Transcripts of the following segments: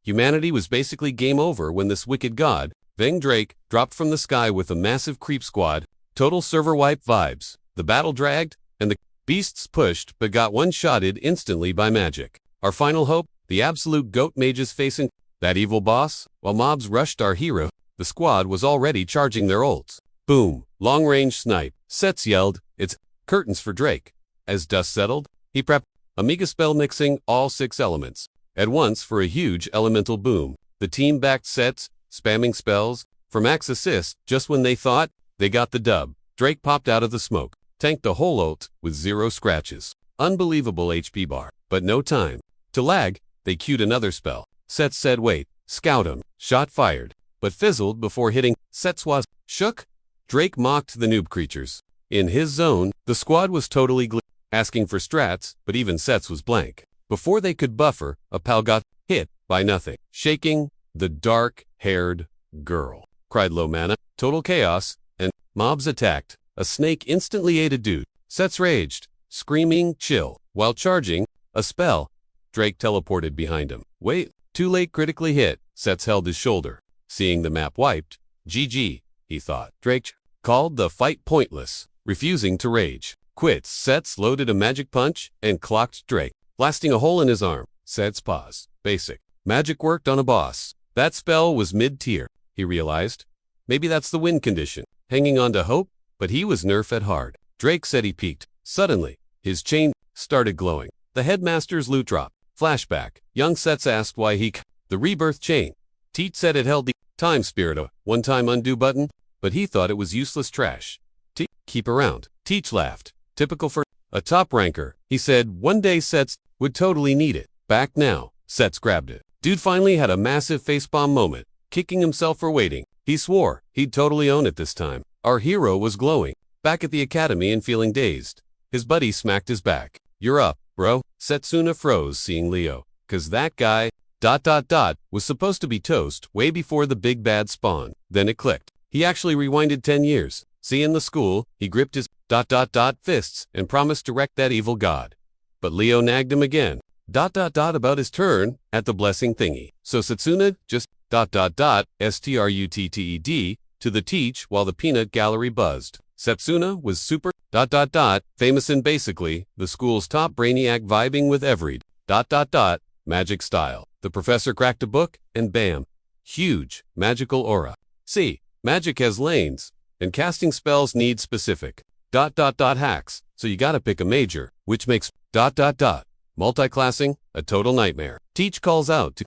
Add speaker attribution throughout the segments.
Speaker 1: Humanity was basically game over when this wicked god, Veng Drake, dropped from the sky with a massive creep squad, total server wipe vibes. The battle dragged, and the beasts pushed but got one-shotted instantly by magic. Our final hope, the absolute goat mages facing that evil boss. While mobs rushed our hero, the squad was already charging their ults. Boom, long-range snipe. Sets yelled, "It's curtains for Drake." As dust settled, he prepped a mega spell mixing all 6 elements at once for a huge elemental boom. The team backed Sets, spamming spells for max assist just when they thought they got the dub. Drake popped out of the smoke, tanked the whole ult with 0 scratches. Unbelievable HP bar, but no time to lag. They queued another spell. Sets said wait, scout him. Shot fired, but fizzled before hitting. Sets was shook. Drake mocked the noob creatures. In his zone, the squad was totally asking for strats, but even Sets was blank. Before they could buffer, a pal got hit by nothing. Shaking, the dark-haired girl cried low mana. Total chaos, and mobs attacked. A snake instantly ate a dude. Sets raged, screaming chill. While charging a spell, Drake teleported behind him. Wait, too late, critically hit. Sets held his shoulder. Seeing the map wiped, GG, he thought. Drake called the fight pointless, refusing to rage. Quits. Sets loaded a magic punch and clocked Drake, blasting a hole in his arm. Sets pause. Basic. Magic worked on a boss. That spell was mid-tier, he realized. Maybe that's the win condition. Hanging on to hope, but he was nerfed hard. Drake said he peaked. Suddenly, his chain started glowing. The headmaster's loot drop. Flashback. Young Sets asked why the rebirth chain. Teach said it held the time spirit, a one-time undo button, but he thought it was useless trash. Keep around. Teach laughed. Typical for a top ranker. He said one day Sets would totally need it. Back now. Sets grabbed it. Dude finally had a massive facepalm moment, kicking himself for waiting. He swore he'd totally own it this time. Our hero was glowing, back at the academy and feeling dazed. His buddy smacked his back. You're up, bro. Setsuna froze seeing Leo, cause that guy, was supposed to be toast way before the big bad spawn. Then it clicked. He actually rewinded 10 years. See, in the school, he gripped his fists and promised to wreck that evil god. But Leo nagged him again. About his turn at the blessing thingy. So Setsuna just strutted to the teach while the peanut gallery buzzed. Setsuna was super famous and basically the school's top brainiac vibing with every magic style. The professor cracked a book and bam, huge magical aura. See, magic has lanes and casting spells need specific hacks, so you gotta pick a major, which makes multiclassing a total nightmare. Teach calls out to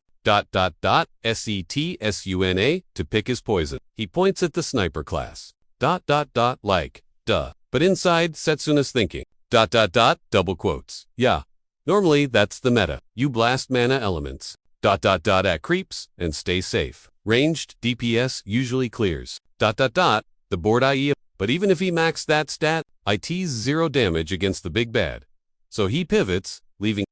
Speaker 1: Setsuna to pick his poison. He points at the sniper class. Like, duh. But inside, Setsuna's thinking. Double quotes. Yeah. Normally, that's the meta. You blast mana elements. At creeps and stay safe. Ranged DPS usually clears. The board IE. But even if he maxed that stat, IT's 0 damage against the big bad. So he pivots, leaving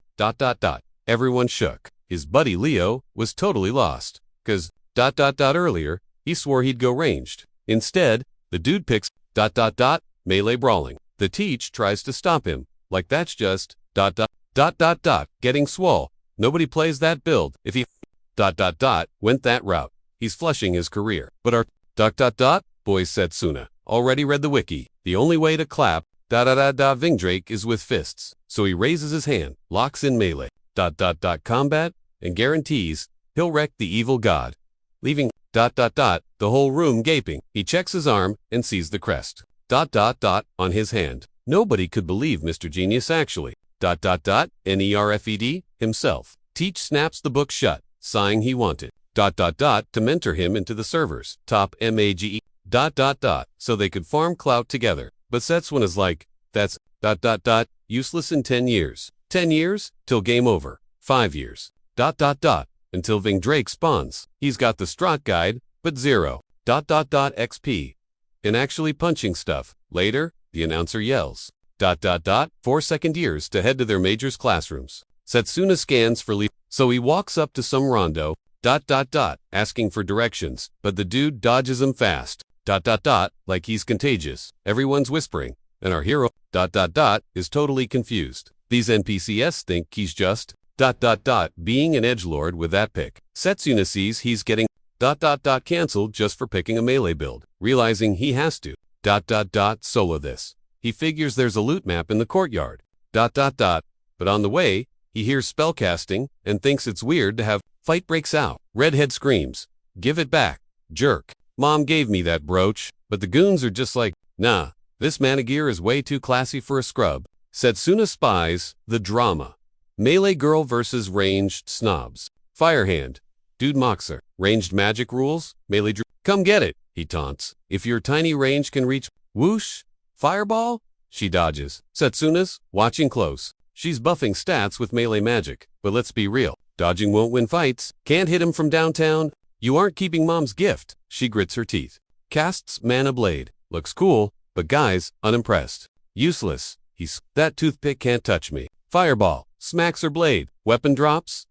Speaker 1: Everyone shook. His buddy Leo was totally lost, cause earlier, he swore he'd go ranged. Instead, the dude picks melee brawling. The teach tries to stop him, like that's just getting swole. Nobody plays that build if he went that route. He's flushing his career. But our boys Setsuna already read the wiki. The only way to clap Vingdrake is with fists. So he raises his hand, locks in melee combat, and guarantees he'll wreck the evil god, leaving the whole room gaping. He checks his arm and sees the crest on his hand. Nobody could believe Mr. Genius actually nerfed himself. Teach snaps the book shut, sighing he wanted to mentor him into the server's top Mage so they could farm clout together. But Setsuna like, that's useless in 10 years. 10 years till game over. 5 years until Ving Drake spawns. He's got the strat guide, but 0 XP. And actually punching stuff. Later, the announcer yells 4 second years to head to their majors classrooms. Setsuna scans for leave, so he walks up to some rondo asking for directions, but the dude dodges him fast like he's contagious. Everyone's whispering, and our hero is totally confused. These NPCs think he's just Being an edgelord with that pick. Setsuna sees he's getting canceled just for picking a melee build, realizing he has to solo this. He figures there's a loot map in the courtyard. But on the way, he hears spellcasting and thinks it's weird to have fight breaks out. Redhead screams, "Give it back, jerk. Mom gave me that brooch." But the goons are just like, "Nah, this manigear is way too classy for a scrub." Setsuna spies the drama. Melee girl versus ranged snobs. Firehand. Dude mocks her. Ranged magic rules. Melee come get it, he taunts. If your tiny range can reach whoosh, fireball, she dodges. Setsuna's watching close. She's buffing stats with melee magic. But let's be real. Dodging won't win fights. Can't hit him from downtown. You aren't keeping mom's gift. She grits her teeth. Casts Mana Blade. Looks cool, but guys, unimpressed. Useless. That toothpick can't touch me. Fireball. Smacks her blade. Weapon drops.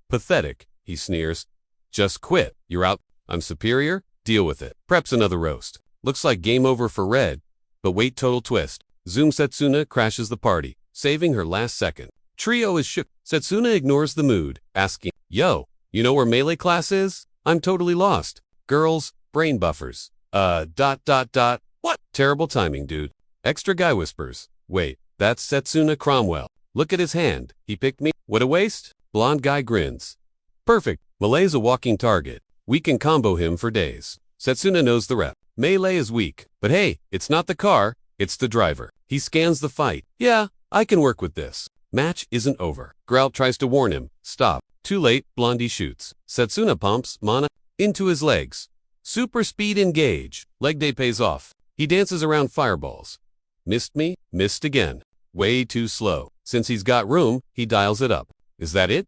Speaker 1: Pathetic, he sneers. Just quit. You're out. I'm superior. Deal with it. Preps another roast. Looks like game over for Red. But wait, total twist. Zoom Setsuna crashes the party, saving her last second. Trio is shook. Setsuna ignores the mood, asking, "Yo, you know where melee class is? I'm totally lost." Girls, brain buffers. What? Terrible timing, dude. Extra guy whispers. Wait, that's Setsuna Cromwell. Look at his hand. He picked me. What a waste. Blonde guy grins. Perfect. Melee's a walking target. We can combo him for days. Setsuna knows the rep. Melee is weak. But hey, it's not the car, it's the driver. He scans the fight. Yeah, I can work with this. Match isn't over. Grout tries to warn him. Stop. Too late, Blondie shoots. Setsuna pumps mana into his legs. Super speed engage. Leg day pays off. He dances around fireballs. Missed me, missed again. Way too slow. Since he's got room, he dials it up. Is that it?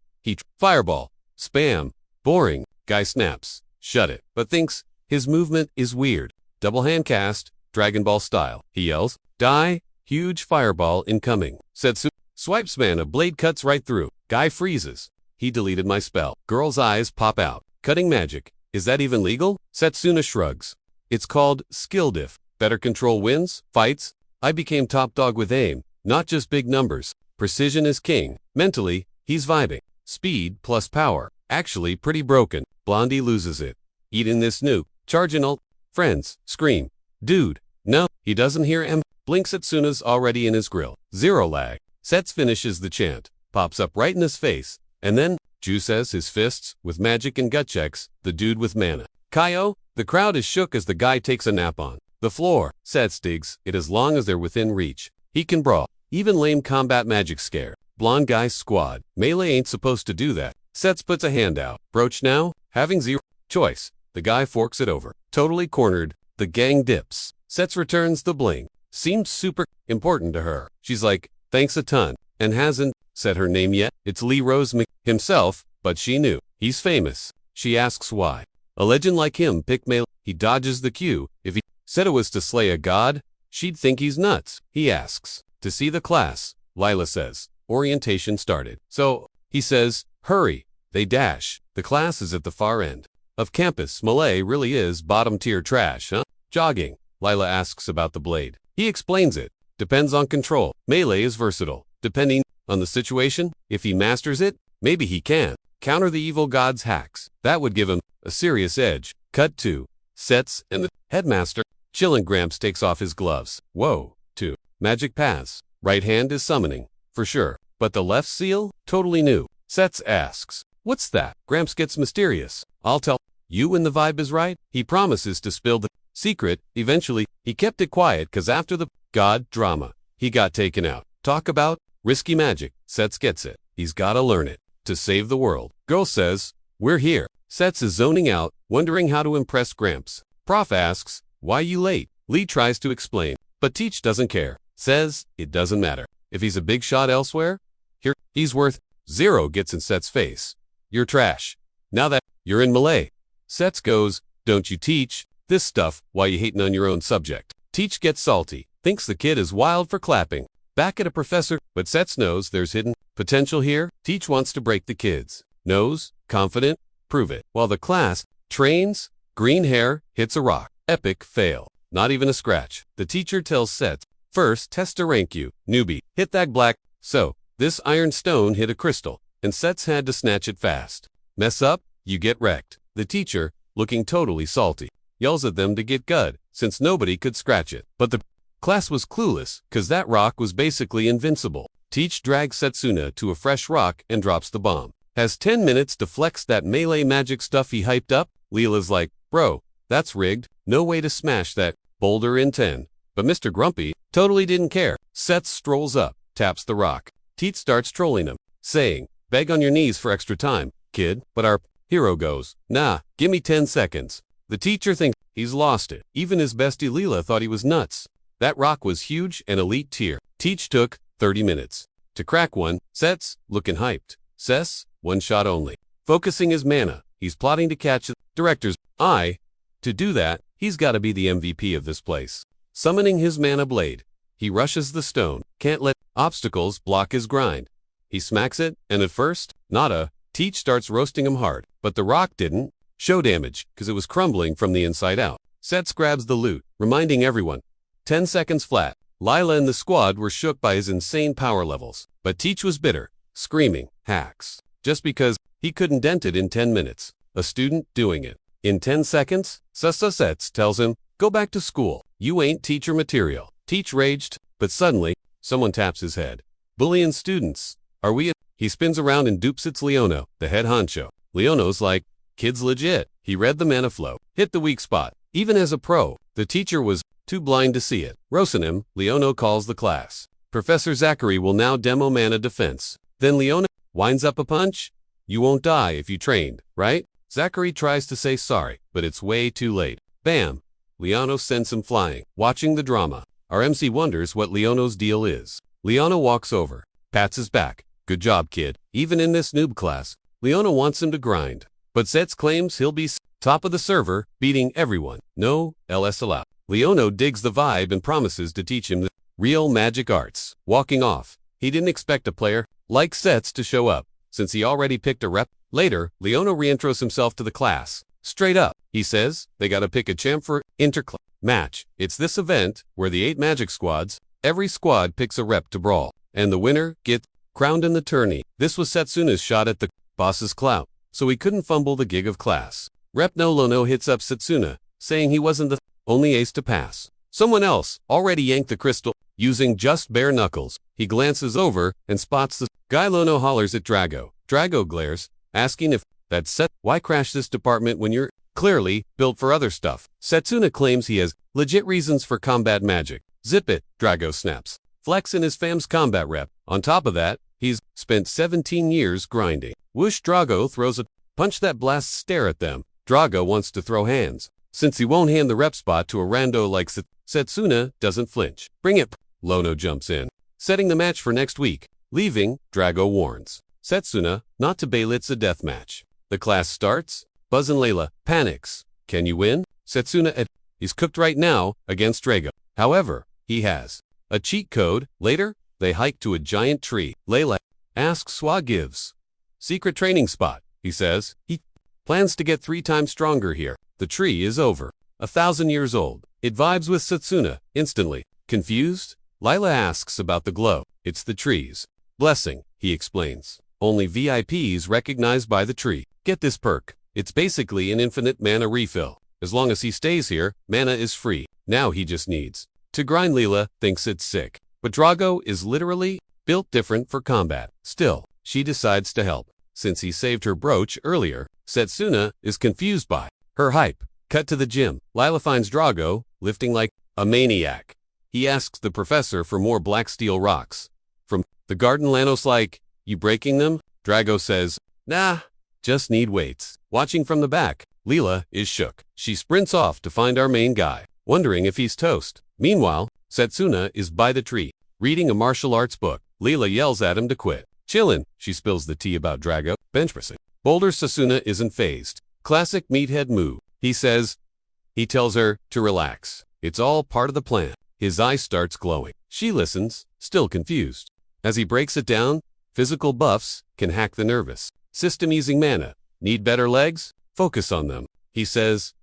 Speaker 1: Fireball. Spam. Boring. Guy snaps. Shut it. But thinks his movement is weird. Double hand cast. Dragon Ball style. He yells. Die. Huge fireball incoming. Setsuna swipes mana. Blade cuts right through. Guy freezes. He deleted my spell. Girl's eyes pop out. Cutting magic. Is that even legal? Setsuna shrugs. It's called skill diff. Better control wins. Fights. I became top dog with aim. Not just big numbers. Precision is king. Mentally, he's vibing. Speed plus power. Actually pretty broken. Blondie loses it. Eating this nuke. Charging ult. Friends. Scream. Dude. No. He doesn't hear M. Blink Setsuna's already in his grill. Zero lag. Sets finishes the chant. Pops up right in his face. And then, Ju says his fists, with magic and gut checks, the dude with mana. Kaio. The crowd is shook as the guy takes a nap on the floor. Sets digs it as long as they're within reach. He can brawl. Even lame combat magic scare. Blonde guy's squad. Melee ain't supposed to do that. Sets puts a hand out. Broach now? Having zero choice. The guy forks it over. Totally cornered. The gang dips. Sets returns the bling. Seemed super important to her. She's like, thanks a ton. And hasn't said her name yet. It's Lee Rose himself, but she knew. He's famous. She asks why. A legend like him picked melee. He dodges the cue. If he said it was to slay a god, she'd think he's nuts. He asks. To see the class, Lila says. Orientation started. So, he says, hurry. They dash. The class is at the far end of campus. Melee really is bottom-tier trash, huh? Jogging. Lila asks about the blade. He explains it. Depends on control. Melee is versatile. Depending on the situation, if he masters it, maybe he can counter the evil god's hacks. That would give him a serious edge. Cut 2. Sets and the headmaster. Chillin' Gramps takes off his gloves. Whoa. 2. Magic paths. Right hand is summoning. For sure. But the left seal? Totally new. Sets asks. What's that? Gramps gets mysterious. I'll tell you when the vibe is right. He promises to spill the secret. Eventually, he kept it quiet cause after the god drama, he got taken out. Talk about risky magic. Sets gets it. He's gotta learn it. To save the world. Girl says, we're here. Sets is zoning out, wondering how to impress Gramps. Prof asks, why you late? Lee tries to explain, but Teach doesn't care. Says, it doesn't matter. If he's a big shot elsewhere, here, he's worth 0 gets in Sets' face. You're trash. Now that you're in Melee. Sets goes, don't you teach this stuff, why you hating on your own subject? Teach gets salty, thinks the kid is wild for clapping. Back at a professor, but Sets knows there's hidden potential here. Teach wants to break the kids. Knows, confident, prove it. While the class trains, green hair hits a rock. Epic fail. Not even a scratch. The teacher tells Sets, first test to rank you, newbie. Hit that black. So, this iron stone hit a crystal. and Sets had to snatch it fast. Mess up, you get wrecked. The teacher, looking totally salty, yells at them to get good, since nobody could scratch it. But the class was clueless, cause that rock was basically invincible. Teach drags Setsuna to a fresh rock and drops the bomb. Has 10 minutes to flex that melee magic stuff he hyped up. Leela's like, bro, that's rigged, no way to smash that boulder in 10. But Mr. Grumpy totally didn't care. Sets strolls up, taps the rock. Teach starts trolling him, saying, beg on your knees for extra time, kid. But our hero goes, nah, gimme 10 seconds. The teacher thinks he's lost it. Even his bestie Leela thought he was nuts. That rock was huge and elite tier. Teach took 30 minutes to crack one. Sets, looking hyped. Says, one shot only. Focusing his mana, he's plotting to catch the director's eye. To do that, he's gotta be the MVP of this place. Summoning his mana blade, he rushes the stone. Can't let obstacles block his grind. He smacks it, and at first, nada. Teach starts roasting him hard, but the rock didn't show damage, cause it was crumbling from the inside out. Sets grabs the loot, reminding everyone, 10 seconds flat. Lila and the squad were shook by his insane power levels, but Teach was bitter, screaming, hacks, just because he couldn't dent it in 10 minutes. A student doing it in 10 seconds? Sets tells him, go back to school. You ain't teacher material. Teach raged, but suddenly, someone taps his head. Bullying students. Are we? He spins around and dupes it's Leono, the head honcho. Leono's like, kid's legit. He read the mana flow, hit the weak spot. Even as a pro, the teacher was too blind to see it. Roasting him, Leono calls the class. Professor Zachary will now demo mana defense. Then Leono winds up a punch. You won't die if you trained, right? Zachary tries to say sorry, but it's way too late. Bam! Leono sends him flying. Watching the drama, our MC wonders what Leono's deal is. Leono walks over, pats his back. Good job, kid. Even in this noob class, Leono wants him to grind. But Sets claims he'll be top of the server, beating everyone. No LS allowed. Leono digs the vibe and promises to teach him the real magic arts. Walking off, he didn't expect a player like Sets to show up, since he already picked a rep. Later, Leono reintros himself to the class. Straight up, he says, they gotta pick a champ for interclass match. It's this event, where the 8 magic squads, every squad picks a rep to brawl, and the winner gets crowned in the tourney. This was Setsuna's shot at the boss's clout, so he couldn't fumble the gig of class. Rep No Lono hits up Setsuna, saying he wasn't the only ace to pass. Someone else already yanked the crystal, using just bare knuckles. He glances over and spots the guy. Lono hollers at Drago. Drago glares, asking if that's Set. Why crash this department when you're clearly built for other stuff? Setsuna claims he has legit reasons for combat magic. Zip it, Drago snaps. Flex in his fam's combat rep. On top of that, he's spent 17 years grinding. Whoosh! Drago throws a punch that blasts stare at them. Drago wants to throw hands, since he won't hand the rep spot to a rando like Setsuna doesn't flinch. Bring it! Lono jumps in, setting the match for next week. Leaving, Drago warns Setsuna not to bail. It's a death match. The class starts. Buzz and Layla panics. Can you win? Setsuna he's cooked right now against Drago. However, he has a cheat code. Later, they hike to a giant tree. Layla asks Swa gives secret training spot. He says he plans to get 3 times stronger here. The tree is over 1,000 years old. It vibes with Setsuna instantly. Confused, Layla asks about the glow. It's the tree's blessing, he explains. Only VIPs recognized by the tree get this perk. It's basically an infinite mana refill. As long as he stays here, mana is free. Now he just needs to grind. Leela thinks it's sick, but Drago is literally built different for combat. Still, she decides to help. Since he saved her brooch earlier, Setsuna is confused by her hype. Cut to the gym. Lila finds Drago lifting like a maniac. He asks the professor for more black steel rocks from the garden. Lanos like, you breaking them? Drago says, nah, just need weights. Watching from the back, Leela is shook. She sprints off to find our main guy, wondering if he's toast. Meanwhile, Setsuna is by the tree, reading a martial arts book. Leela yells at him to quit. Chillin', she spills the tea about Drago. Bench pressing. Boulder Setsuna isn't phased. Classic meathead move. He says, he tells her to relax. It's all part of the plan. His eye starts glowing. She listens, still confused. As he breaks it down, physical buffs can hack the nervous system using mana. Need better legs? Focus on them. He says,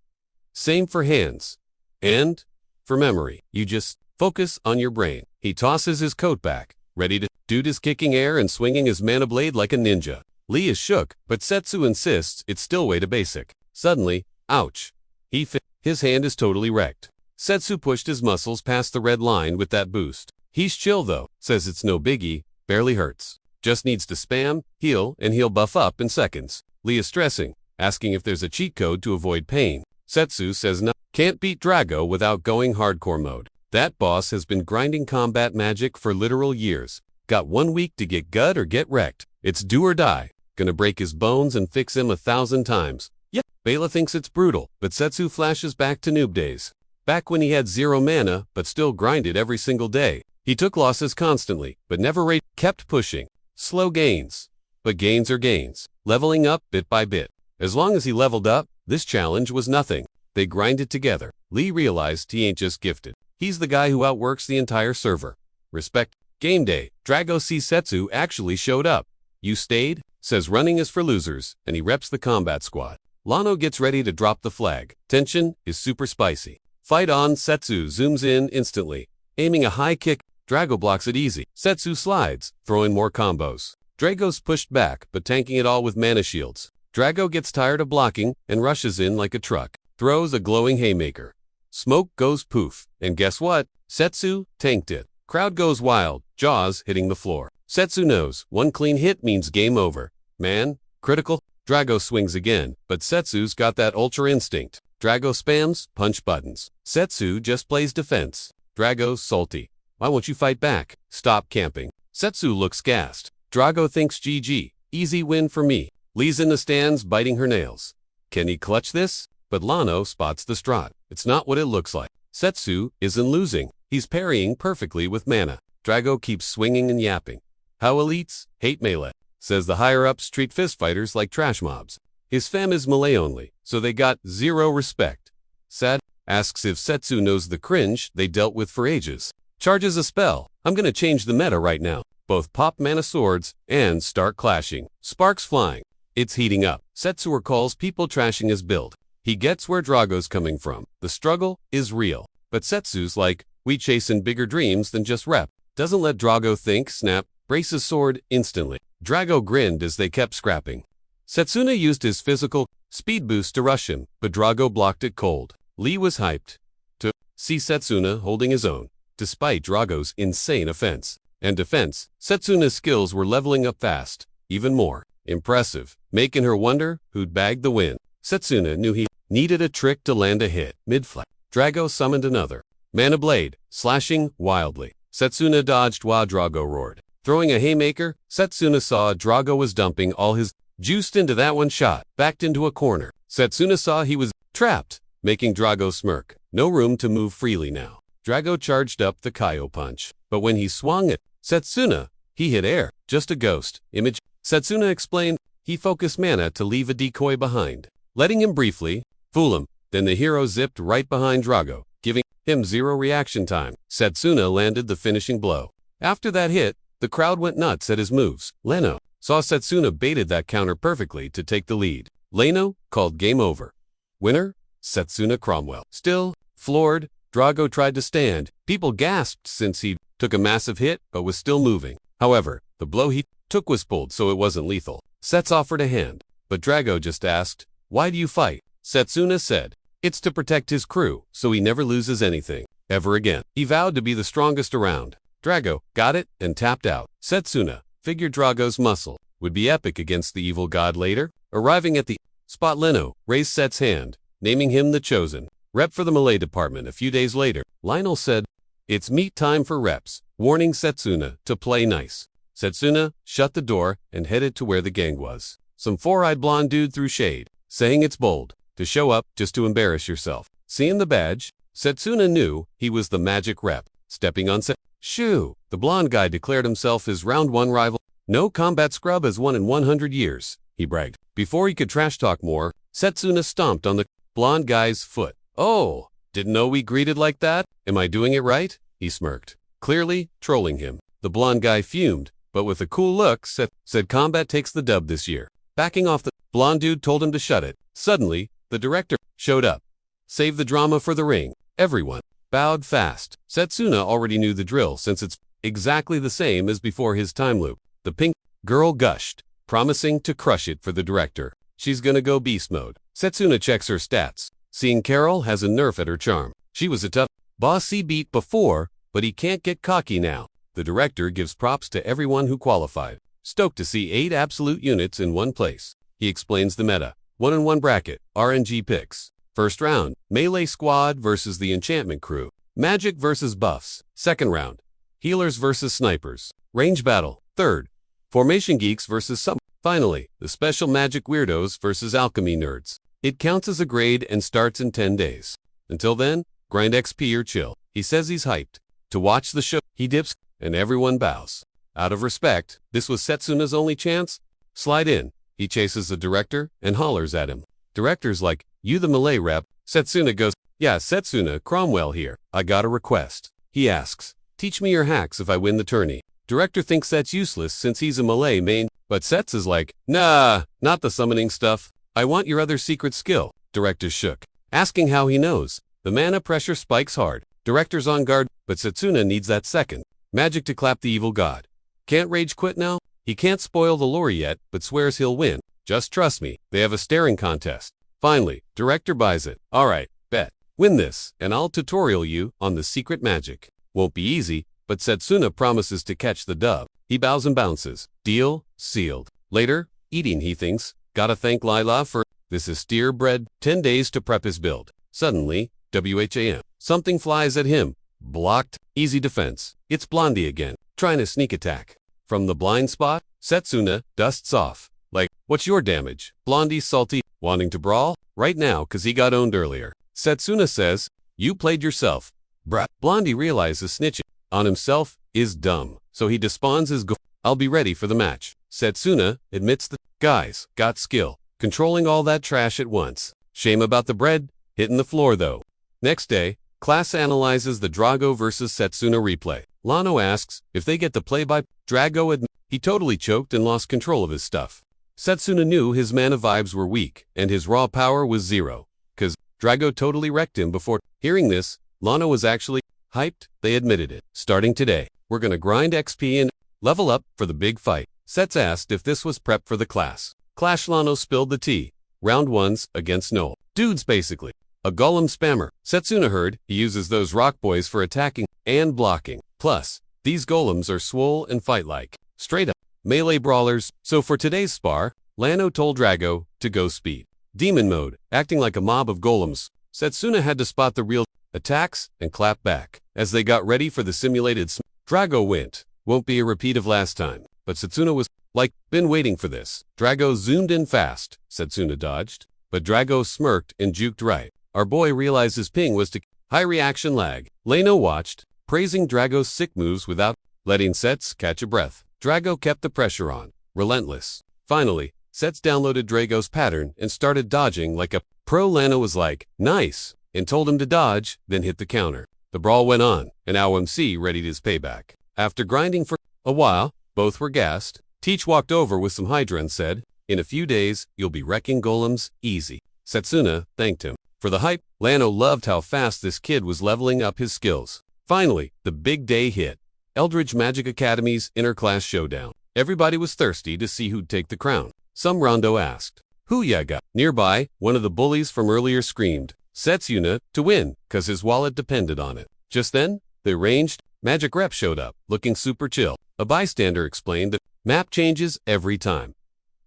Speaker 1: same for hands. And for memory, you just focus on your brain. He tosses his coat back, ready to. Dude is kicking air and swinging his mana blade like a ninja. Lee is shook, but Setsu insists it's still way too basic. Suddenly, ouch. His hand is totally wrecked. Setsu pushed his muscles past the red line with that boost. He's chill though, says it's no biggie, barely hurts. Just needs to spam, heal, and he'll buff up in seconds. Lee is stressing, asking if there's a cheat code to avoid pain. Setsu says no, can't beat Drago without going hardcore mode. That boss has been grinding combat magic for literal years. Got 1 week to get gut or get wrecked. It's do or die. Gonna break his bones and fix him 1,000 times. Yep. Bela thinks it's brutal, but Setsu flashes back to noob days. Back when he had 0 mana, but still grinded every single day. He took losses constantly, but never kept pushing. Slow gains. But gains are gains. Leveling up bit by bit. As long as he leveled up, this challenge was nothing. They grinded together. Lee realized he ain't just gifted. He's the guy who outworks the entire server. Respect. Game day. Drago sees Setsu actually showed up. You stayed? Says running is for losers, and he reps the combat squad. Lano gets ready to drop the flag. Tension is super spicy. Fight on. Setsu zooms in instantly. Aiming a high kick, Drago blocks it easy. Setsu slides, throwing more combos. Drago's pushed back, but tanking it all with mana shields. Drago gets tired of blocking and rushes in like a truck. Throws a glowing haymaker. Smoke goes poof. And guess what? Setsu tanked it. Crowd goes wild, jaws hitting the floor. Setsu knows one clean hit means game over. Man, critical. Drago swings again, but Setsu's got that ultra instinct. Drago spams punch buttons. Setsu just plays defense. Drago's salty. Why won't you fight back? Stop camping. Setsu looks gassed. Drago thinks GG. Easy win for me. Lee's in the stands biting her nails. Can he clutch this? But Lano spots the strat. It's not what it looks like. Setsu isn't losing. He's parrying perfectly with mana. Drago keeps swinging and yapping. How elites hate melee. Says the higher-ups treat fistfighters like trash mobs. His fam is melee only, so they got 0 respect. Sad asks if Setsu knows the cringe they dealt with for ages. Charges a spell. I'm gonna change the meta right now. Both pop mana swords and start clashing. Sparks flying. It's heating up. Setsu recalls people trashing his build. He gets where Drago's coming from. The struggle is real. But Setsu's like, we chasing bigger dreams than just rep. Doesn't let Drago think, snap, braces sword instantly. Drago grinned as they kept scrapping. Setsuna used his physical speed boost to rush him, but Drago blocked it cold. Lee was hyped to see Setsuna holding his own, despite Drago's insane offense and defense. Setsuna's skills were leveling up fast, even more impressive, making her wonder who'd bagged the win. Setsuna knew he needed a trick to land a hit. Mid-flat, Drago summoned another mana blade, slashing wildly. Setsuna dodged while Drago roared. Throwing a haymaker, Setsuna saw Drago was dumping all his juiced into that one shot, backed into a corner. Setsuna saw he was trapped, making Drago smirk. No room to move freely now. Drago charged up the Kaio punch, but when he swung at Setsuna, he hit air, just a ghost image. Setsuna explained he focused mana to leave a decoy behind, letting him briefly fool him. Then the hero zipped right behind Drago, giving him 0 reaction time. Setsuna landed the finishing blow. After that hit, the crowd went nuts at his moves. Leno saw Setsuna baited that counter perfectly to take the lead. Leno called game over. Winner? Setsuna Cromwell. Still floored, Drago tried to stand. People gasped since he took a massive hit but was still moving. However, the blow he took was pulled so it wasn't lethal. Sets offered a hand, but Drago just asked, "Why do you fight?" Setsuna said, "It's to protect his crew so he never loses anything, ever again." He vowed to be the strongest around. Drago got it and tapped out. Setsuna figured Drago's muscle would be epic against the evil god later. Arriving at the spot, Leno raised Set's hand, naming him the chosen rep for the melee department. A few days later, Lionel said, "It's meet time for reps," warning Setsuna to play nice. Setsuna shut the door and headed to where the gang was. Some four-eyed blonde dude threw shade, saying it's bold to show up just to embarrass yourself. Seeing the badge, Setsuna knew he was the magic rep. Stepping on Shoo, the blonde guy declared himself his round 1 rival. No combat scrub has won in 100 years, he bragged. Before he could trash talk more, Setsuna stomped on the blonde guy's foot. "Oh, didn't know we greeted like that? Am I doing it right?" He smirked, clearly trolling him. The blonde guy fumed, but with a cool look said combat takes the dub this year. Backing off, the blonde dude told him to shut it. Suddenly, the director showed up. Save the drama for the ring. Everyone bowed fast. Setsuna already knew the drill since it's exactly the same as before his time loop. The pink girl gushed. promising to crush it for the director. She's gonna go beast mode. Setsuna checks her stats, seeing Carol has a nerf at her charm. She was a tough boss he beat before, but he can't get cocky now. The director gives props to everyone who qualified. Stoked to see 8 absolute units in one place. He explains the meta. 1-on-1 bracket, RNG picks. First round, melee squad versus the enchantment crew. Magic versus buffs. Second round, healers versus snipers. Range battle. Third, formation geeks versus some. Finally, the special magic weirdos versus alchemy nerds. It counts as a grade and starts in 10 days. Until then, grind XP or chill. He says he's hyped to watch the show. He dips, and everyone bows. Out of respect, this was Setsuna's only chance. Slide in. He chases the director and hollers at him. Director's like, "You the Malay rep?" Setsuna goes, "Yeah, Setsuna, Cromwell here. I got a request." He asks, "Teach me your hacks if I win the tourney." Director thinks that's useless since he's a Malay main, but Sets is like, "Nah, not the summoning stuff. I want your other secret skill." Director shook, asking how he knows. The mana pressure spikes hard. Director's on guard, but Setsuna needs that second magic to clap the evil god. Can't rage quit now? He can't spoil the lore yet, but swears he'll win. Just trust me, they have a staring contest. Finally, director buys it. Alright, bet. Win this, and I'll tutorial you on the secret magic. Won't be easy, but Setsuna promises to catch the dub. He bows and bounces. Deal sealed. Later, eating he thinks, gotta thank Lila for this is steer bread. 10 days to prep his build. Suddenly, WHAM. Something flies at him. Blocked. Easy defense. It's Blondie again, trying to sneak attack. From the blind spot, Setsuna dusts off. Like, what's your damage? Blondie's salty, wanting to brawl? Right now, cause he got owned earlier. Setsuna says, you played yourself. Bruh. Blondie realizes snitching on himself is dumb, so he despawns his I'll be ready for the match. Setsuna admits the guys got skill, controlling all that trash at once. Shame about the bread, hitting the floor though. Next day, class analyzes the Drago vs Setsuna replay. Lano asks if they get the play-by. Drago admits he totally choked and lost control of his stuff. Setsuna knew his mana vibes were weak and his raw power was 0, cause Drago totally wrecked him before. Hearing this, Lano was actually hyped. They admitted it. Starting today, we're gonna grind XP and level up for the big fight. Sets asked if this was prep for the class. Clash. Lano spilled the tea. Round 1's against Noel. Dude's basically a golem spammer. Setsuna heard he uses those rock boys for attacking and blocking. Plus, these golems are swole and fight like straight up melee brawlers. So for today's spar, Lano told Drago to go speed demon mode, acting like a mob of golems. Setsuna had to spot the real attacks and clap back. As they got ready for the simulated Drago went. Won't be a repeat of last time, but Setsuna was like, been waiting for this. Drago zoomed in fast. Setsuna dodged, but Drago smirked and juked right. Our boy realized his ping was to high reaction lag. Lano watched, praising Drago's sick moves without letting Sets catch a breath. Drago kept the pressure on, relentless. Finally, Sets downloaded Drago's pattern and started dodging like a pro. Lano was like, nice, and told him to dodge, then hit the counter. The brawl went on, and OMC readied his payback. After grinding for a while, both were gassed. Teach walked over with some Hydra and said, in a few days, you'll be wrecking golems, easy. Setsuna thanked him for the hype. Lano loved how fast this kid was leveling up his skills. Finally, the big day hit. Eldridge Magic Academy's inter-class showdown. Everybody was thirsty to see who'd take the crown. Some Rondo asked, who ya got? Nearby, one of the bullies from earlier screamed, Setsuna, to win, cause his wallet depended on it. Just then, the ranged Magic rep showed up, looking super chill. A bystander explained that map changes every time.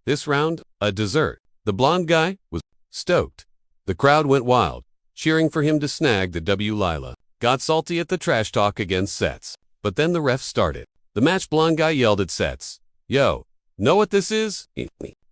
Speaker 1: This round, a dessert. The blonde guy was stoked. The crowd went wild, cheering for him to snag the W. Lila got salty at the trash talk against Sets. But then the ref started. The match. Blonde guy yelled at Sets, yo, know what this is?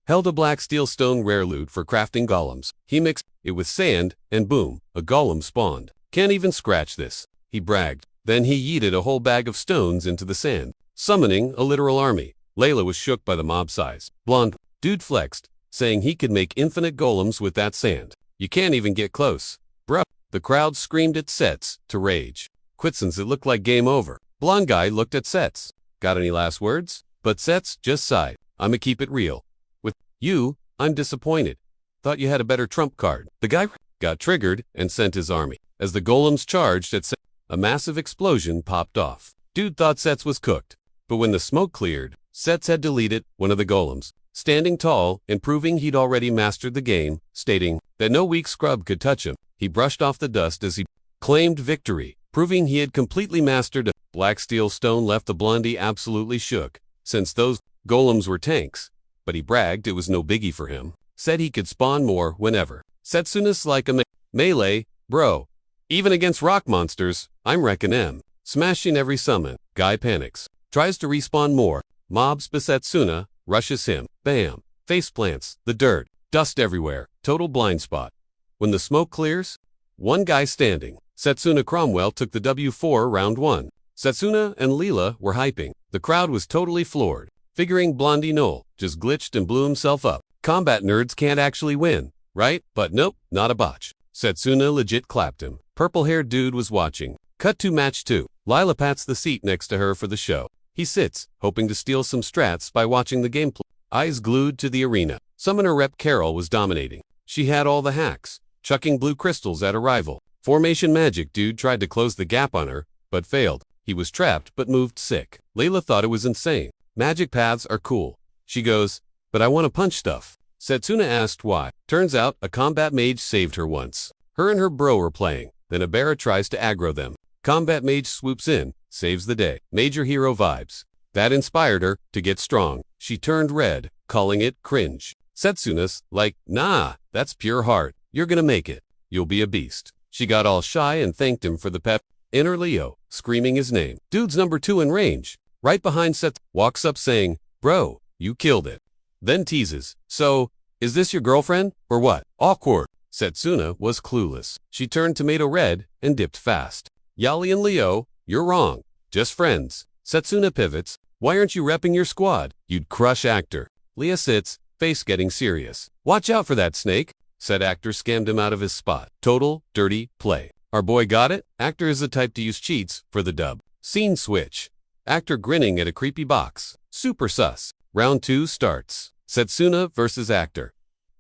Speaker 1: Held a black steel stone rare loot for crafting golems. He mixed it with sand, and boom, a golem spawned. Can't even scratch this, he bragged. Then he yeeted a whole bag of stones into the sand, summoning a literal army. Layla was shook by the mob size. Blonde dude flexed, saying he could make infinite golems with that sand. You can't even get close. Bruh. The crowd screamed at Sets to rage. Quit since it looked like game over. Blonde guy looked at Sets. Got any last words? But Sets just sighed. I'ma keep it real. With you, I'm disappointed. Thought you had a better trump card. The guy got triggered and sent his army. As the golems charged at Sets, a massive explosion popped off. Dude thought Sets was cooked. But when the smoke cleared, Sets had deleted one of the golems. standing tall and proving he'd already mastered the game, stating that no weak scrub could touch him. He brushed off the dust as he claimed victory, proving he had completely mastered it. Black Steel Stone left the blondie absolutely shook, since those golems were tanks, but he bragged it was no biggie for him. Said he could spawn more whenever. Setsuna's like a melee, bro. Even against rock monsters, I'm wrecking M. Smashing every summon. Guy panics. Tries to respawn more. Mobs Setsuna, rushes him. Bam. Face plants. The dirt. Dust everywhere. Total blind spot. When the smoke clears, one guy standing. Setsuna Cromwell took the W4 round 1. Setsuna and Leela were hyping. The crowd was totally floored, figuring Blondie Knoll just glitched and blew himself up. Combat nerds can't actually win, right? But nope, not a botch. Setsuna legit clapped him. Purple-haired dude was watching. Cut to match 2. Lila pats the seat next to her for the show. He sits, hoping to steal some strats by watching the gameplay. Eyes glued to the arena. Summoner rep Carol was dominating. She had all the hacks, chucking blue crystals at a rival. Formation Magic dude tried to close the gap on her, but failed. He was trapped but moved sick. Layla thought it was insane. Magic paths are cool. She goes, but I want to punch stuff. Setsuna asked why. Turns out a combat mage saved her once. Her and her bro were playing. Then Abera tries to aggro them. Combat mage swoops in, saves the day. Major hero vibes. That inspired her to get strong. She turned red, calling it cringe. Setsuna's like, nah, that's pure heart. You're gonna make it. You'll be a beast. She got all shy and thanked him for the pep. Enter Leo, screaming his name. Dude's number 2 in range. Right behind Seth, walks up saying, bro, you killed it. Then teases, so, is this your girlfriend, or what? Awkward. Setsuna was clueless. She turned tomato red and dipped fast. Yali and Leo, you're wrong. Just friends. Setsuna pivots. Why aren't you repping your squad? You'd crush Actor. Leah sits, face getting serious. Watch out for that snake, said Actor scammed him out of his spot. Total, dirty play. Our boy got it? Actor is the type to use cheats for the dub. Scene switch. Actor grinning at a creepy box. Super sus. Round 2 starts. Setsuna versus Actor.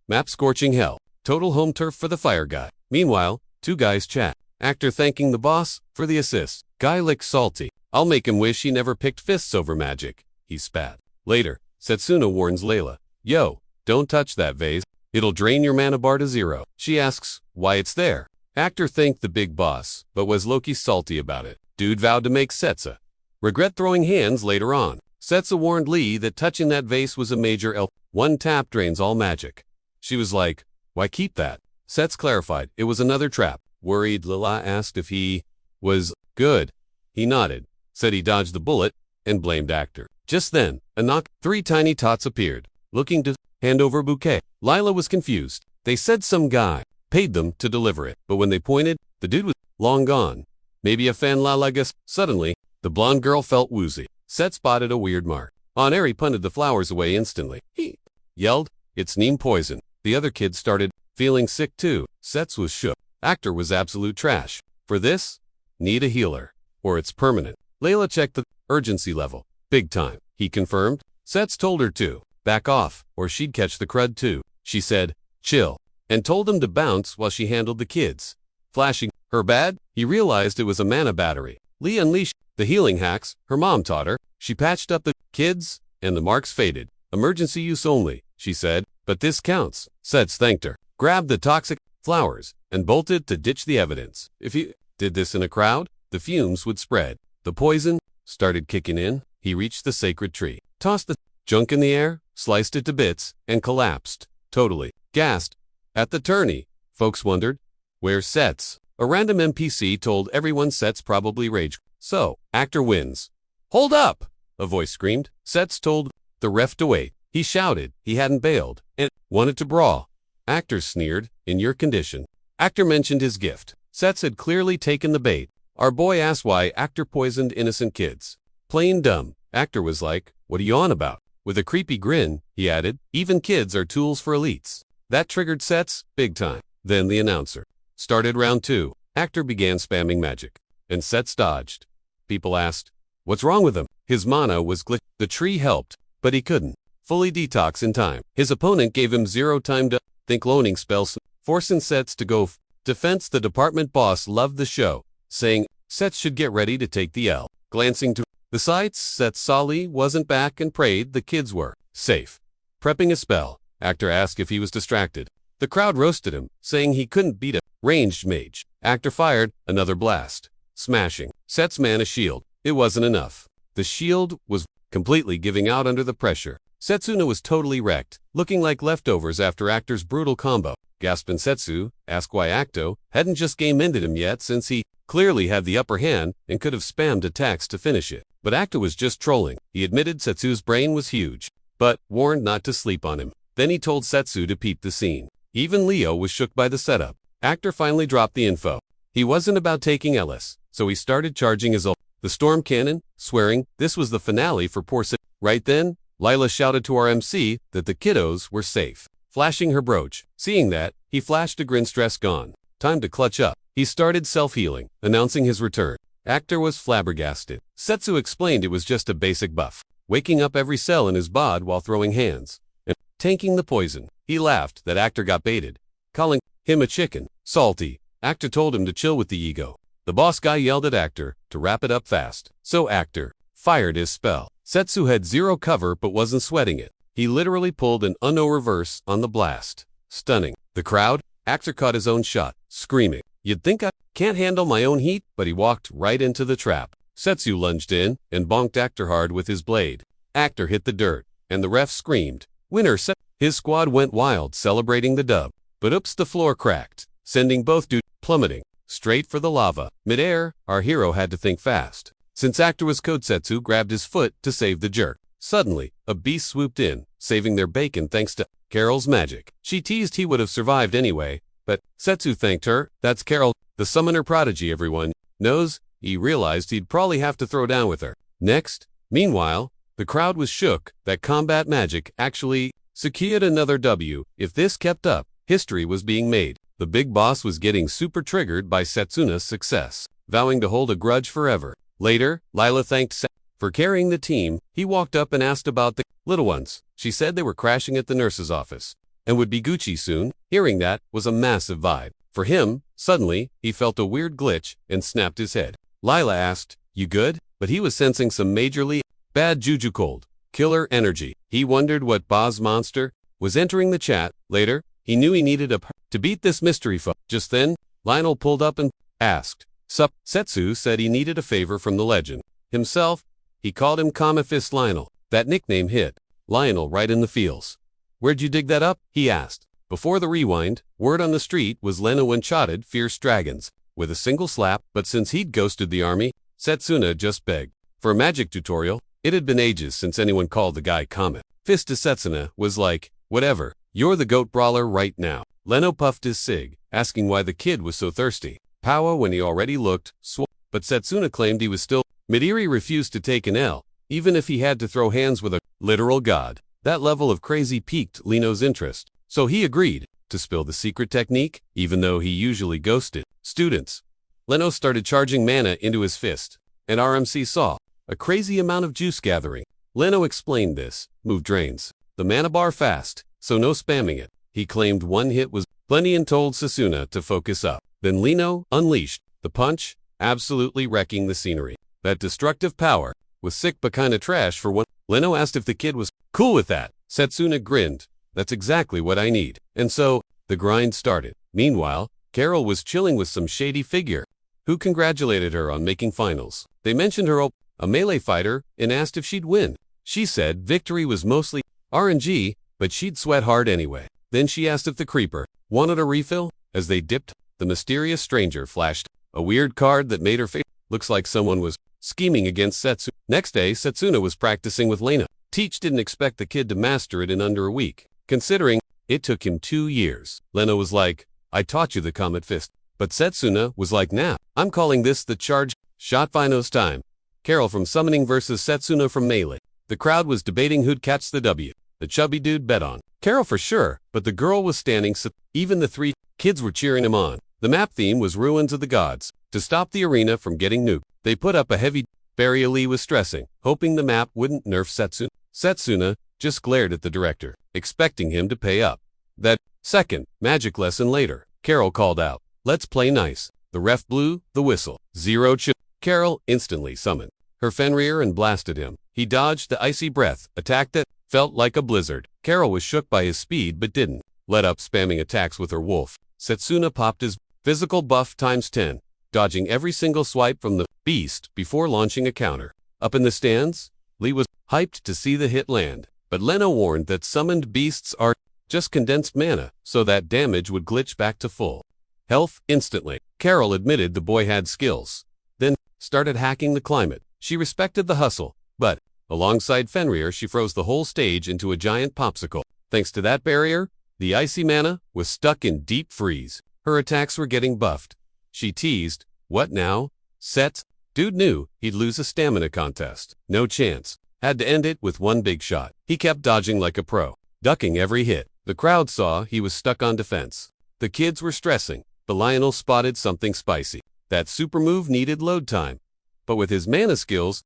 Speaker 1: Map scorching hell. Total home turf for the fire guy. Meanwhile, 2 guys chat. Actor thanking the boss for the assist. Guy licks salty. I'll make him wish he never picked fists over magic. He spat. Later, Setsuna warns Layla. Yo, don't touch that vase. It'll drain your mana bar to 0. She asks why it's there. Actor thanked the big boss, but was low-key salty about it. Dude vowed to make Setsa regret throwing hands later on. Setsa warned Lee that touching that vase was a major L. 1 tap drains all magic. She was like, why keep that? Sets clarified it was another trap. Worried, Lila asked if he was good. He nodded, said he dodged the bullet, and blamed Actor. Just then, a knock. 3 tiny tots appeared, looking to hand over bouquet. Lila was confused. They said some guy paid them to deliver it, but when they pointed, the dude was long gone. Maybe a fan Lalagas. Suddenly, the blonde girl felt woozy. Set spotted a weird mark. Oneri punted the flowers away instantly. He yelled, it's neem poison. The other kids started feeling sick too. Sets was shook. Actor was absolute trash. For this, need a healer, or it's permanent. Layla checked the urgency level. Big time, he confirmed. Sets told her to back off, or she'd catch the crud too. She said, chill, and told him to bounce while she handled the kids. Flashing her bad, he realized it was a mana battery. Lee unleashed the healing hacks her mom taught her. She patched up the kids, and the marks faded. Emergency use only, she said, but this counts. Sets thanked her, grabbed the toxic flowers, and bolted to ditch the evidence. If he did this in a crowd, the fumes would spread. The poison started kicking in. He reached the sacred tree, tossed the junk in the air, sliced it to bits, and collapsed. Totally gassed. At the tourney, folks wondered, where's Sets? A random NPC told everyone Sets probably rage. So, Actor wins. Hold up! A voice screamed. Sets told the ref to wait. He shouted he hadn't bailed and wanted to brawl. Actor sneered, in your condition. Actor mentioned his gift. Sets had clearly taken the bait. Our boy asked why Actor poisoned innocent kids. Plain dumb. Actor was like, what are you on about? With a creepy grin, he added, even kids are tools for elites. That triggered Sets, big time. Then the announcer started round 2. Actor began spamming magic, and Sets dodged. People asked, what's wrong with him? His mana was glitched. The tree helped, but he couldn't fully detox in time. His opponent gave him 0 time to think loaning spells, forcing Sets to go defense. The department boss loved the show, saying Sets should get ready to take the L. Glancing to the sights, Sets saw Lee wasn't back and prayed the kids were safe. prepping a spell. Actor asked if he was distracted. The crowd roasted him, saying he couldn't beat a ranged mage. Actor fired another blast, smashing Set's mana shield. It wasn't enough. The shield was completely giving out under the pressure. Setsuna was totally wrecked, looking like leftovers after Actor's brutal combo. Gaspin Setsu asked why Acto hadn't just game-ended him yet, since he clearly had the upper hand and could have spammed attacks to finish it. But Acto was just trolling. He admitted Setsu's brain was huge, but warned not to sleep on him. Then he told Setsu to peep the scene. Even Leo was shook by the setup. Actor finally dropped the info. He wasn't about taking Ellis, so he started charging his the storm cannon, swearing this was the finale for poor Setsu. Right then, Lila shouted to our MC that the kiddos were safe, flashing her brooch. Seeing that, he flashed a grin, stress gone. Time to clutch up. He started self-healing, announcing his return. Actor was flabbergasted. Setsu explained it was just a basic buff, waking up every cell in his bod while throwing hands, and tanking the poison. He laughed that Actor got baited, calling him a chicken. Salty. Actor told him to chill with the ego. The boss guy yelled at Actor to wrap it up fast. So Actor fired his spell. Setsu had zero cover but wasn't sweating it. He literally pulled an uno reverse on the blast. Stunning. The crowd? Actor caught his own shot, screaming, "You'd think I can't handle my own heat?" But he walked right into the trap. Setsu lunged in and bonked Actor hard with his blade. Actor hit the dirt, and the ref screamed, "Winner!" His squad went wild, celebrating the dub. But oops, the floor cracked, sending both dudes plummeting straight for the lava. Mid-air, our hero had to think fast. Since Actor was code, Setsu grabbed his foot to save the jerk. Suddenly, a beast swooped in, saving their bacon thanks to Carol's magic. She teased he would have survived anyway, but Setsu thanked her. That's Carol, the summoner prodigy everyone knows. He realized he'd probably have to throw down with her. Next, meanwhile, the crowd was shook that combat magic actually secured another W. If this kept up, history was being made. The big boss was getting super triggered by Setsuna's success, vowing to hold a grudge forever. Later, Lila thanked Setsu for carrying the team. He walked up and asked about the little ones. She said they were crashing at the nurse's office and would be Gucci soon. Hearing that was a massive vibe. For him, suddenly, he felt a weird glitch and snapped his head. Lila asked, "You good?" But he was sensing some majorly bad juju, cold killer energy. He wondered what boss monster was entering the chat. Later, he knew he needed to beat this mystery foe. Just then, Lionel pulled up and asked, "Sup?" Setsu said he needed a favor from the legend himself. He called him Kama Fist Lionel. That nickname hit Lionel right in the feels. "Where'd you dig that up?" he asked. Before the rewind, word on the street was Leno one-shotted fierce dragons with a single slap, but since he'd ghosted the army, Setsuna just begged for a magic tutorial. It had been ages since anyone called the guy Kama Fist to Setsuna was like, "Whatever, you're the goat brawler right now." Leno puffed his cig, asking why the kid was so thirsty. Power when he already looked swole. But Setsuna claimed he was still. Midori refused to take an L, even if he had to throw hands with a literal god. That level of crazy piqued Leno's interest, so he agreed to spill the secret technique, even though he usually ghosted students. Leno started charging mana into his fist, and RMC saw a crazy amount of juice gathering. Leno explained this move drains the mana bar fast, so no spamming it. He claimed one hit was plenty and told Sasuna to focus up. Then Leno unleashed the punch, absolutely wrecking the scenery. That destructive power was sick but kinda trash for one. Leno asked if the kid was cool with that. Setsuna grinned. "That's exactly what I need." And so, the grind started. Meanwhile, Carol was chilling with some shady figure, who congratulated her on making finals. They mentioned her a melee fighter and asked if she'd win. She said victory was mostly RNG, but she'd sweat hard anyway. Then she asked if the creeper wanted a refill. As they dipped, the mysterious stranger flashed a weird card that made her face. Looks like someone was scheming against Setsuna. Next day, Setsuna was practicing with Lena. Teach didn't expect the kid to master it in under a week, considering it took him 2 years. Lena was like, "I taught you the Comet Fist." But Setsuna was like, "Nah, I'm calling this the charge shot finals time." Carol from Summoning versus Setsuna from Melee. The crowd was debating who'd catch the W. The chubby dude bet on Carol for sure, but the girl was standing so even the 3 kids were cheering him on. The map theme was Ruins of the Gods. To stop the arena from getting nuked, they put up a heavy. Barry Ali was stressing, hoping the map wouldn't nerf Setsuna. Setsuna just glared at the director, expecting him to pay up. That second magic lesson later, Carol called out, "Let's play nice." The ref blew the whistle. 0 chill. Carol instantly summoned her Fenrir and blasted him. He dodged the icy breath, attacked at felt like a blizzard. Carol was shook by his speed but didn't let up spamming attacks with her wolf. Setsuna popped his physical buff times 10, dodging every single swipe from the beast before launching a counter. Up in the stands, Lee was hyped to see the hit land, but Lena warned that summoned beasts are just condensed mana, so that damage would glitch back to full health instantly. Carol admitted the boy had skills, then started hacking the climate. She respected the hustle, but alongside Fenrir she froze the whole stage into a giant popsicle. Thanks to that barrier, the icy mana was stuck in deep freeze. Her attacks were getting buffed. She teased, "What now? Sets?" Dude knew he'd lose a stamina contest. No chance. Had to end it with one big shot. He kept dodging like a pro, ducking every hit. The crowd saw he was stuck on defense. The kids were stressing, but Lionel spotted something spicy. That super move needed load time. But with his mana skills,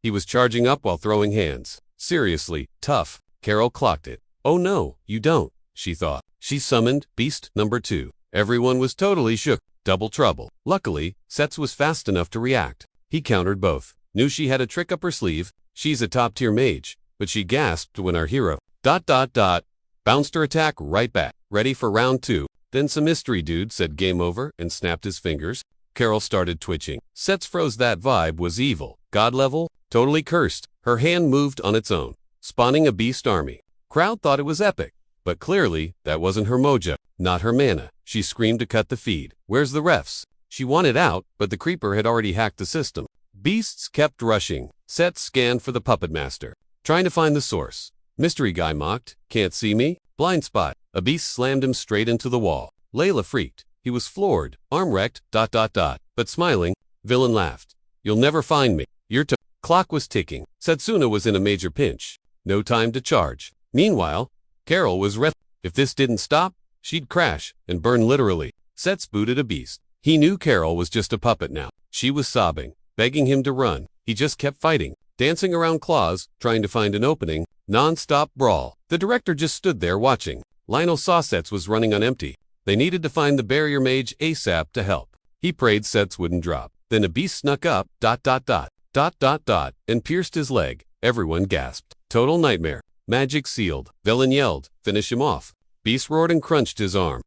Speaker 1: he was charging up while throwing hands. Seriously, tough. Carol clocked it. "Oh no, you don't," she thought. She summoned Beast number 2. Everyone was totally shook. Double trouble. Luckily, Sets was fast enough to react. He countered both. Knew she had a trick up her sleeve. She's a top-tier mage. But she gasped when our hero bounced her attack right back. Ready for round 2. Then some mystery dude said game over and snapped his fingers. Carol started twitching. Sets froze. That vibe was evil. God level, totally cursed. Her hand moved on its own, spawning a beast army. Crowd thought it was epic, but clearly that wasn't her mojo, not her mana. She screamed to cut the feed. "Where's the refs?" She wanted out, but the creeper had already hacked the system. Beasts kept rushing. Sets scanned for the puppet master, trying to find the source. Mystery guy mocked, "Can't see me?" Blind spot. A beast slammed him straight into the wall. Layla freaked. He was floored, arm wrecked, but smiling. Villain laughed. "You'll never find me. Your clock was ticking. Setsuna was in a major pinch. No time to charge. Meanwhile, Carol was if this didn't stop, she'd crash and burn literally. Sets booted a beast. He knew Carol was just a puppet now. She was sobbing, begging him to run. He just kept fighting, dancing around claws, trying to find an opening. Non-stop brawl. The director just stood there watching. Lionel saw Sets was running on empty. They needed to find the barrier mage ASAP to help. He prayed Sets wouldn't drop. Then a beast snuck up, and pierced his leg. Everyone gasped. Total nightmare. Magic sealed. Villain yelled, "Finish him off." Beast roared and crunched his arm.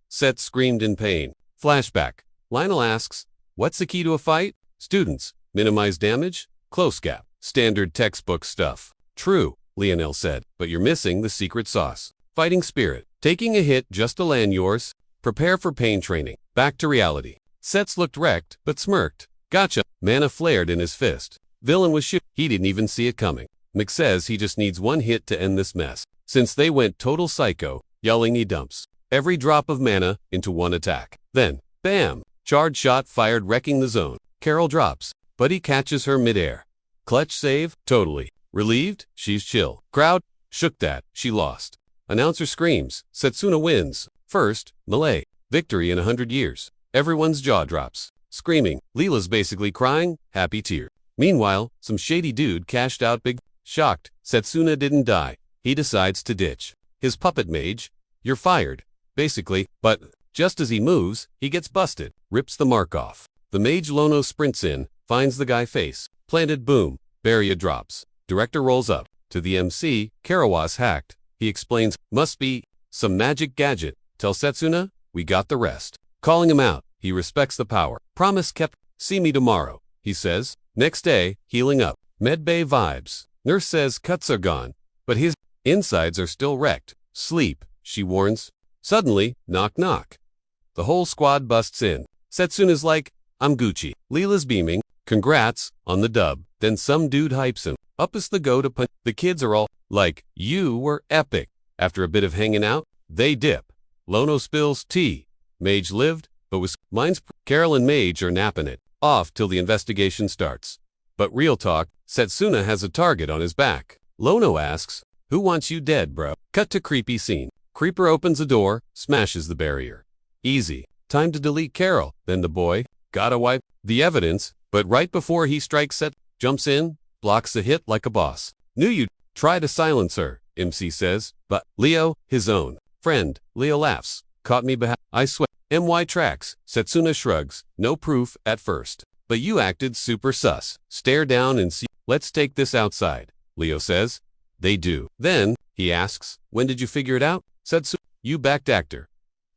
Speaker 1: Sets screamed in pain. Flashback. Lionel asks, "What's the key to a fight?" Students, minimize damage, close gap. Standard textbook stuff. True, Lionel said, but you're missing the secret sauce. Fighting spirit. Taking a hit just to land yours. Prepare for pain training. Back to reality. Sets looked wrecked, but smirked. "Gotcha." Mana flared in his fist. Villain was shook. He didn't even see it coming. Mick says he just needs one hit to end this mess. Since they went total psycho, yelling, he dumps every drop of mana into one attack. Then, bam! Charge shot fired, wrecking the zone. Carol drops, but he catches her midair. Clutch save? Totally. Relieved? She's chill. Crowd? Shook that. She lost. Announcer screams. Setsuna wins. First, Malay. Victory in 100 years. Everyone's jaw drops. Screaming. Leela's basically crying. Happy tear. Meanwhile, some shady dude cashed out big. Shocked, Setsuna didn't die. He decides to ditch his puppet mage. "You're fired." Basically, but just as he moves, he gets busted. Rips the mark off. The mage Lono sprints in, finds the guy face planted. Boom. Barrier drops. Director rolls up. To the MC, Karawas hacked. He explains, "Must be some magic gadget. Tell Setsuna, we got the rest." Calling him out, he respects the power. Promise kept. "See me tomorrow," he says. Next day, healing up. Medbay vibes. Nurse says cuts are gone, but his insides are still wrecked. "Sleep," she warns. Suddenly, knock knock. The whole squad busts in. Setsuna's like, "I'm Gucci." Leela's beaming. "Congrats," on the dub. Then some dude hypes him. Up is the go to punch. The kids are all like, "You were epic." After a bit of hanging out, they dip. Lono spills tea. Mage lived, but was mine's. Carol and Mage are napping it off till the investigation starts. But real talk, Setsuna has a target on his back. Lono asks, "Who wants you dead, bro?" Cut to creepy scene. Creeper opens a door, smashes the barrier. Easy. Time to delete Carol. Then the boy, gotta wipe the evidence, but right before he strikes Set, jumps in, blocks the hit like a boss. "Knew you'd try to silence her," MC says, but Leo, his own friend, Leo laughs. "Caught me behind. I swear." MY tracks. Setsuna shrugs. "No proof at first. But you acted super sus. Stare down and see." "Let's take this outside," Leo says. They do. Then, he asks, when did you figure it out? Setsu, you backed actor.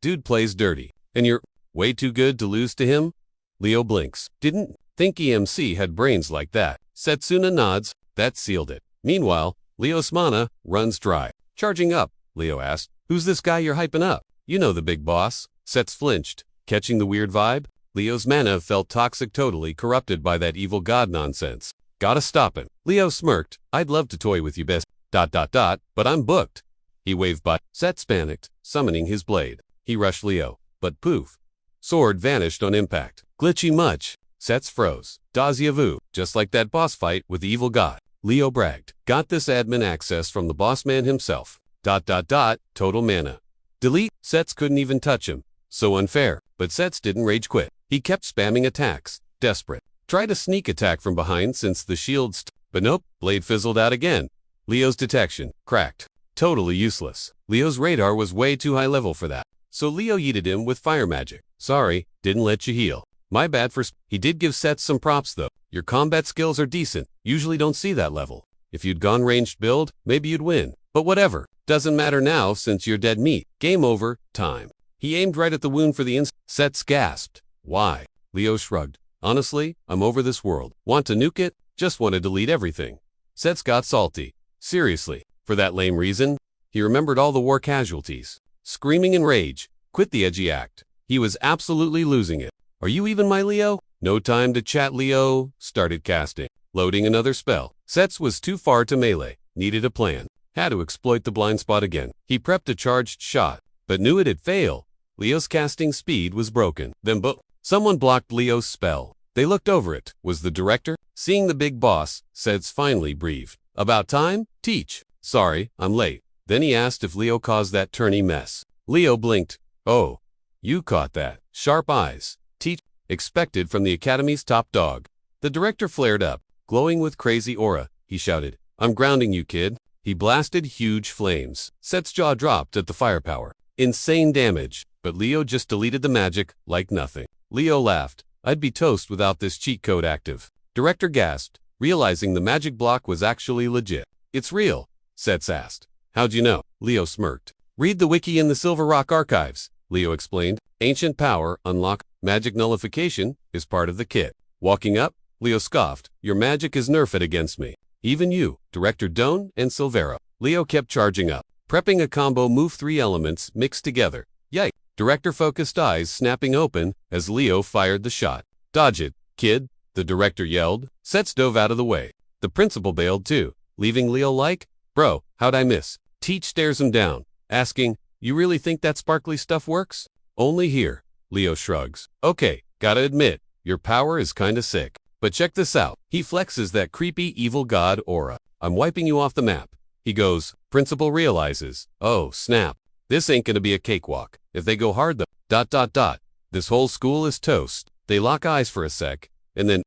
Speaker 1: Dude plays dirty. And you're way too good to lose to him? Leo blinks. Didn't think EMC had brains like that. Setsuna nods. That sealed it. Meanwhile, Leo's mana runs dry. Charging up, Leo asked. Who's this guy you're hyping up? You know the big boss. Sets flinched. Catching the weird vibe? Leo's mana felt toxic, totally corrupted by that evil god nonsense. Gotta stop him. Leo smirked. I'd love to toy with you best. ... But I'm booked. He waved by. Sets panicked, summoning his blade. He rushed Leo. But poof. Sword vanished on impact. Glitchy much. Sets froze. Deja vu. Just like that boss fight with the evil god. Leo bragged. Got this admin access from the boss man himself. ... Total mana. Delete. Sets couldn't even touch him. So unfair. But Sets didn't rage quit. He kept spamming attacks. Desperate. Tried a sneak attack from behind since the shield but nope, blade fizzled out again. Leo's detection. Cracked. Totally useless. Leo's radar was way too high level for that. So Leo yeeted him with fire magic. Sorry, didn't let you heal. My bad for He did give Sets some props though. Your combat skills are decent. Usually don't see that level. If you'd gone ranged build, maybe you'd win. But whatever. Doesn't matter now since you're dead meat. Game over. Time. He aimed right at the wound for the Sets gasped. Why? Leo shrugged. Honestly, I'm over this world. Want to nuke it? Just want to delete everything. Sets got salty. Seriously. For that lame reason? He remembered all the war casualties. Screaming in rage. Quit the edgy act. He was absolutely losing it. Are you even my Leo? No time to chat. Leo started casting. Loading another spell. Sets was too far to melee. Needed a plan. Had to exploit the blind spot again. He prepped a charged shot, but knew it'd fail. Leo's casting speed was broken. Then someone blocked Leo's spell. They looked over it. Was the director? Seeing the big boss, Sets finally breathed. About time? Teach. Sorry, I'm late. Then he asked if Leo caused that tourney mess. Leo blinked. Oh, you caught that. Sharp eyes. Teach. Expected from the Academy's top dog. The director flared up, glowing with crazy aura. He shouted, I'm grounding you, kid. He blasted huge flames. Set's jaw dropped at the firepower. Insane damage, but Leo just deleted the magic like nothing. Leo laughed. I'd be toast without this cheat code active. Director gasped, realizing the magic block was actually legit. It's real, Sets asked. How'd you know? Leo smirked. Read the wiki in the Silver Rock archives, Leo explained. Ancient power, unlock, magic nullification, is part of the kit. Walking up, Leo scoffed. Your magic is nerfed against me. Even you, Director Doan and Silvera. Leo kept charging up, prepping a combo move 3 elements mixed together. Yike. Director focused eyes snapping open as Leo fired the shot. Dodge it, kid, the director yelled. Sets dove out of the way. The principal bailed too, leaving Leo like, bro, how'd I miss? Teach stares him down, asking, you really think that sparkly stuff works? Only here. Leo shrugs. Okay, gotta admit, your power is kinda sick. But check this out. He flexes that creepy evil god aura. I'm wiping you off the map. He goes, principal realizes, oh snap. This ain't gonna be a cakewalk. If they go hard though, ... This whole school is toast. They lock eyes for a sec, and then, ...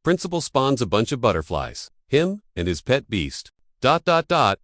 Speaker 1: Principal spawns a bunch of butterflies. Him and his pet beast. ...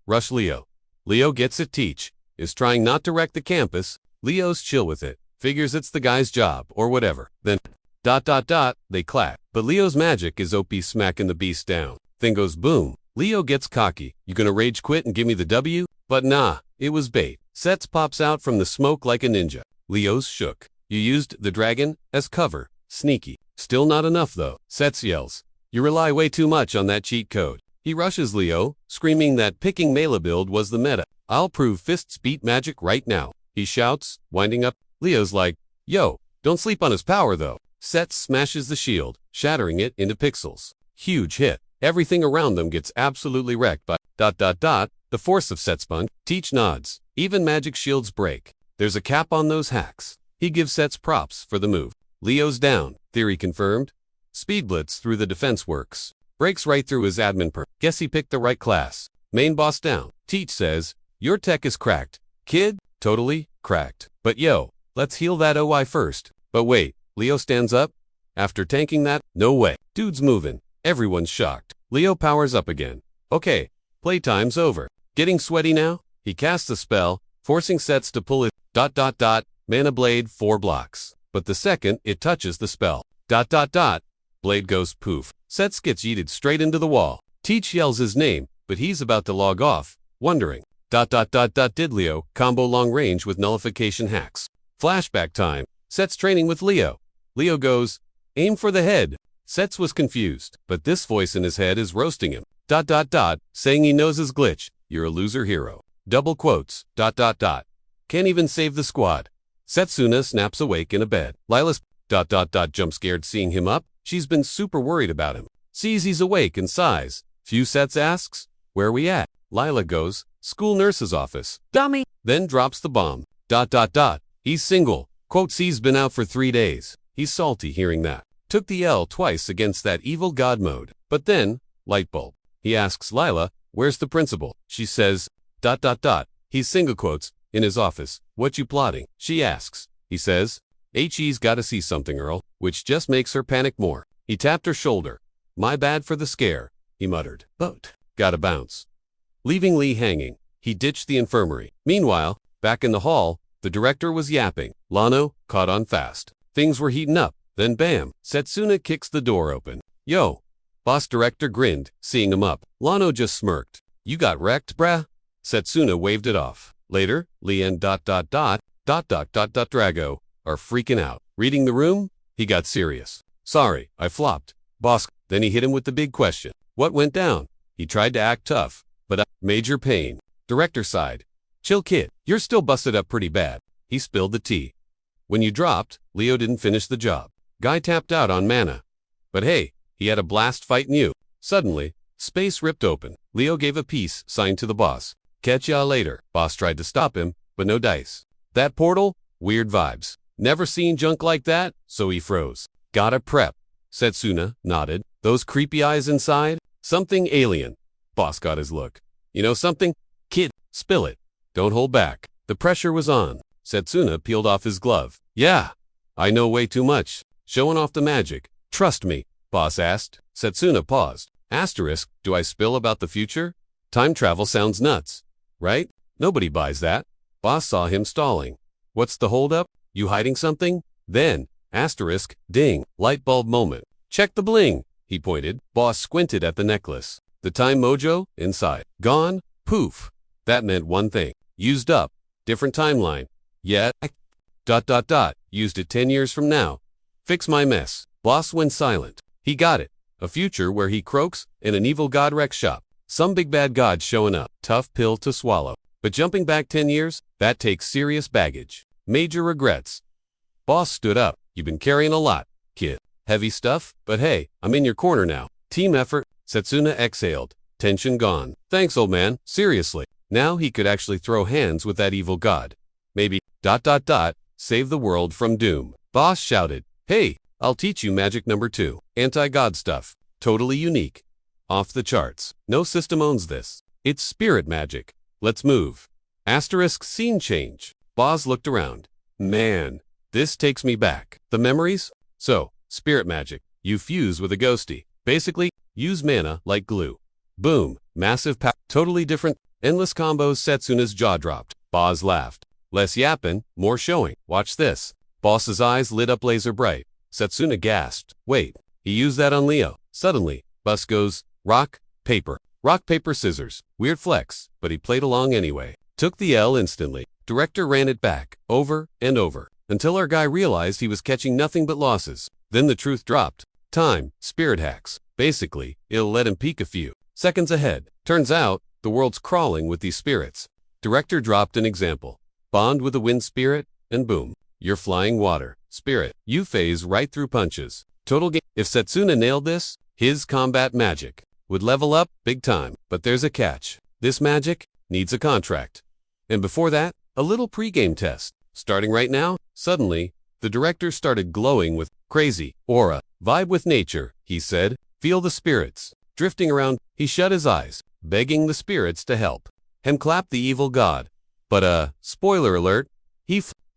Speaker 1: Rush Leo. Leo gets it. Teach is trying not to wreck the campus. Leo's chill with it. Figures it's the guy's job, or whatever. Then, ... They clap. But Leo's magic is OP, smacking the beast down. Thing goes boom. Leo gets cocky. You gonna rage quit and give me the W? But nah, it was bait. Sets pops out from the smoke like a ninja. Leo's shook. You used the dragon as cover. Sneaky. Still not enough though. Sets yells. You rely way too much on that cheat code. He rushes Leo, screaming that picking melee build was the meta. I'll prove fists beat magic right now. He shouts, winding up. Leo's like, yo, don't sleep on his power though. Sets smashes the shield, shattering it into pixels. Huge hit. Everything around them gets absolutely wrecked by ... The force of Sets punch. Teach nods. Even magic shields break. There's a cap on those hacks. He gives Sets props for the move. Leo's down. Theory confirmed. Speed blitz through the defense works. Breaks right through his admin perk. Guess he picked the right class. Main boss down. Teach says, your tech is cracked. Kid, totally cracked. But yo, let's heal that OI first. But wait, Leo stands up. After tanking that, no way. Dude's moving. Everyone's shocked. Leo powers up again. Okay, playtime's over. Getting sweaty now? He casts a spell, forcing Sets to pull his ... Mana blade 4 blocks. But the second it touches the spell ... Blade goes poof. Sets gets yeeted straight into the wall. Teach yells his name, but he's about to log off, wondering. Did Leo combo long range with nullification hacks. Flashback time. Set's training with Leo. Leo goes, aim for the head. Sets was confused, but this voice in his head is roasting him. Saying he knows his glitch. You're a loser hero. Double quotes. Can't even save the squad. Setsuna snaps awake in a bed. Lila's jump scared seeing him up. She's been super worried about him. Sees he's awake and sighs. Few Sets asks, where we at? Lila goes, school nurse's office. Dummy. Then drops the bomb. He's single. Quotes he's been out for 3 days. He's salty hearing that. Took the L twice against that evil god mode. But then, light bulb. He asks Lila, where's the principal? She says, He's single quotes, in his office. What you plotting? She asks. He says, HE's gotta see something, Earl, which just makes her panic more. He tapped her shoulder. My bad for the scare, he muttered. But, gotta bounce. Leaving Lee hanging, he ditched the infirmary. Meanwhile, back in the hall, the director was yapping. Lano caught on fast. Things were heating up. Then bam, Setsuna kicks the door open. Yo. Boss director grinned, seeing him up. Lano just smirked. You got wrecked, brah? Setsuna waved it off. Later, Lee and Drago are freaking out. Reading the room, he got serious. Sorry, I flopped. Boss, then he hit him with the big question. What went down? He tried to act tough, but major pain. Director sighed. Chill kid, you're still busted up pretty bad. He spilled the tea. When you dropped, Leo didn't finish the job. Guy tapped out on mana. But hey, he had a blast fighting you. Suddenly, space ripped open. Leo gave a peace sign to the boss. Catch ya later. Boss tried to stop him, but no dice. That portal? Weird vibes. Never seen junk like that, so he froze. Gotta prep. Setsuna nodded. Those creepy eyes inside? Something alien. Boss got his look. You know something? Kid, spill it. Don't hold back. The pressure was on. Setsuna peeled off his glove. Yeah, I know way too much. Showing off the magic. Trust me, boss asked. Setsuna paused. Asterisk, do I spill about the future? Time travel sounds nuts, right? Nobody buys that. Boss saw him stalling. What's the holdup? You hiding something? Then, asterisk, ding, light bulb moment. Check the bling, he pointed. Boss squinted at the necklace. The time mojo, inside. Gone, poof. That meant one thing. Used up. Different timeline. Yet, used it 10 years from now. Fix my mess. Boss went silent. He got it. A future where he croaks in an evil god wreck shop. Some big bad god showing up. Tough pill to swallow. But jumping back 10 years, that takes serious baggage. Major regrets. Boss stood up. You've been carrying a lot, kid. Heavy stuff, but hey, I'm in your corner now. Team effort. Setsuna exhaled. Tension gone. Thanks, old man. Seriously. Now he could actually throw hands with that evil god. Maybe, save the world from doom. Boss shouted. Hey, I'll teach you magic number 2. Anti-god stuff. Totally unique. Off the charts. No system owns this. It's spirit magic. Let's move. Asterisk scene change. Boss looked around. Man, this takes me back. The memories? So, spirit magic. You fuse with a ghosty. Basically, use mana like glue. Boom. Massive power. Totally different. Endless combos. Setsuna's jaw dropped. Boss laughed. Less yapping, more showing. Watch this. Boss's eyes lit up laser bright. Setsuna gasped. Wait, he used that on Leo. Suddenly, Bus goes, rock, paper. Rock, paper, scissors. Weird flex, but he played along anyway. Took the L instantly. Director ran it back, over and over, until our guy realized he was catching nothing but losses. Then the truth dropped. Time, spirit hacks. Basically, it'll let him peek a few seconds ahead. Turns out, the world's crawling with these spirits. Director dropped an example. Bond with a wind spirit, and boom, you're flying water. Spirit, you phase right through punches. Total game. If Setsuna nailed this, his combat magic would level up big time. But there's a catch. This magic needs a contract. And before that, a little pre-game test. Starting right now, suddenly, the director started glowing with crazy aura. Vibe with nature, he said. Feel the spirits. Drifting around, he shut his eyes, begging the spirits to help him clap the evil god. But spoiler alert,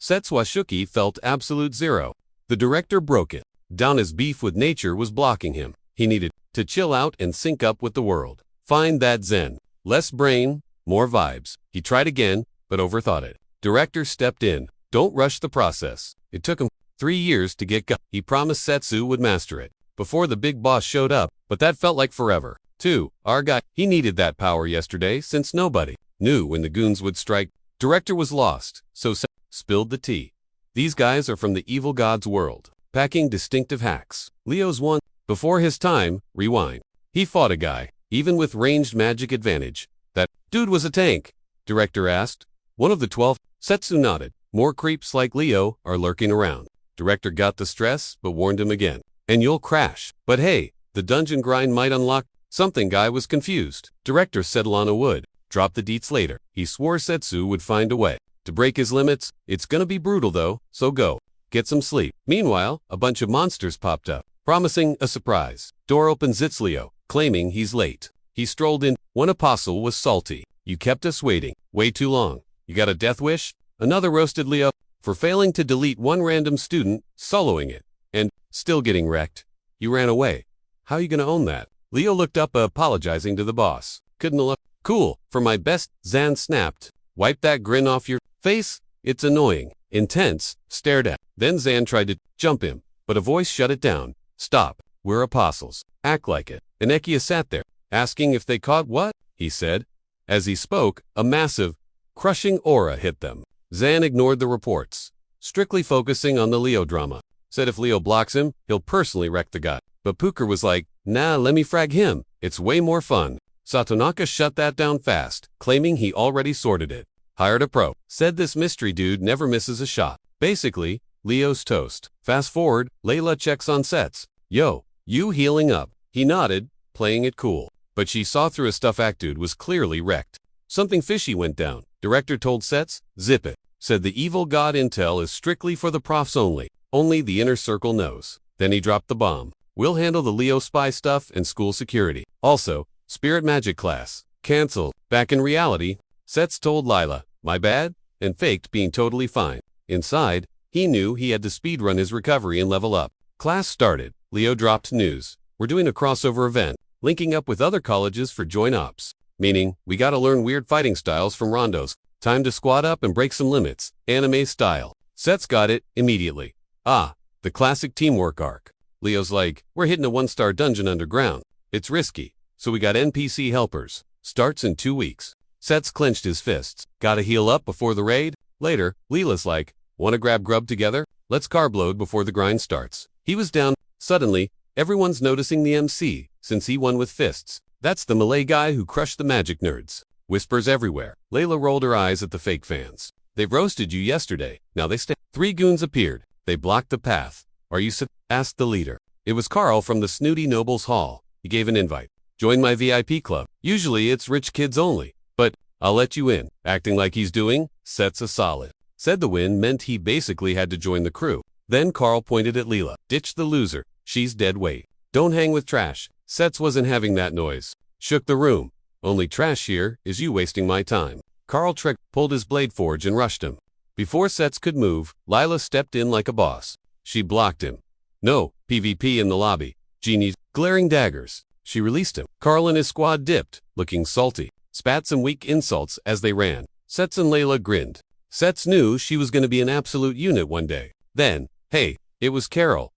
Speaker 1: Setsuashuki felt absolute zero. The director broke it down. His beef with nature was blocking him. He needed to chill out and sync up with the world. Find that zen. Less brain, more vibes. He tried again, but overthought it. Director stepped in. Don't rush the process. It took him 3 years to get He promised Setsu would master it before the big boss showed up, but that felt like forever. 2. Our guy, he needed that power yesterday since nobody knew when the goons would strike. Director was lost, so spilled the tea. These guys are from the evil god's world, packing distinctive hacks. Leo's one. Before his time, rewind. He fought a guy, even with ranged magic advantage. That dude was a tank, Director asked. One of the 12. Setsu nodded. More creeps like Leo are lurking around. Director got the stress, but warned him again. And you'll crash. But hey, the dungeon grind might unlock something. Guy was confused. Director said Lana would drop the deets later. He swore Setsu would find a way to break his limits. It's gonna be brutal though, so go. Get some sleep. Meanwhile, a bunch of monsters popped up, promising a surprise. Door opens. It's Leo, claiming he's late. He strolled in. One apostle was salty. You kept us waiting way too long. You got a death wish? Another roasted Leo for failing to delete one random student, soloing it, and still getting wrecked. You ran away. How you gonna own that? Leo looked up, apologizing to the boss. Couldn't look cool for my best. Zan snapped. Wipe that grin off your face. It's annoying. Intense. Stared at. Then Zan tried to jump him, but a voice shut it down. Stop. We're apostles. Act like it. Inekia sat there, asking if they caught what? He said. As he spoke, a massive, crushing aura hit them. Zan ignored the reports, strictly focusing on the Leo drama. Said if Leo blocks him, he'll personally wreck the guy. But Puker was like, nah, let me frag him. It's way more fun. Satonaka shut that down fast, claiming he already sorted it. Hired a pro. Said this mystery dude never misses a shot. Basically, Leo's toast. Fast forward, Layla checks on Sets. Yo, you healing up? He nodded, playing it cool. But she saw through a stuff act. Dude was clearly wrecked. Something fishy went down. Director told Sets, zip it. Said the evil god intel is strictly for the profs only. Only the inner circle knows. Then he dropped the bomb. We'll handle the Leo spy stuff and school security. Also, spirit magic class. Cancelled. Back in reality, Sets told Lila, my bad, and faked being totally fine. Inside, he knew he had to speedrun his recovery and level up. Class started. Leo dropped news. We're doing a crossover event, linking up with other colleges for joint ops. Meaning, we gotta learn weird fighting styles from rondos. Time to squat up and break some limits, anime style. Sets got it, immediately. Ah, the classic teamwork arc. Leo's like, we're hitting a 1-star dungeon underground. It's risky, so we got NPC helpers. Starts in 2 weeks. Sets clenched his fists. Gotta heal up before the raid? Later, Leela's like, wanna grab grub together? Let's carb load before the grind starts. He was down. Suddenly, everyone's noticing the MC, since he won with fists. That's the Malay guy who crushed the magic nerds. Whispers everywhere. Layla rolled her eyes at the fake fans. They've roasted you yesterday. Now they stay. 3 goons appeared. They blocked the path. Are you asked the leader. It was Carl from the Snooty Nobles Hall. He gave an invite. Join my VIP club. Usually it's rich kids only. But I'll let you in. Acting like he's doing, Sets a solid. Said the win meant he basically had to join the crew. Then Carl pointed at Leela. Ditch the loser. She's dead weight. Don't hang with trash. Sets wasn't having that noise. Shook the room. Only trash here is you wasting my time. Carl Trek pulled his blade forge and rushed him. Before Sets could move, Lila stepped in like a boss. She blocked him. No, PvP in the lobby. Genie's glaring daggers. She released him. Carl and his squad dipped, looking salty. Spat some weak insults as they ran. Sets and Layla grinned. Sets knew she was going to be an absolute unit one day. Then, hey, it was Carol.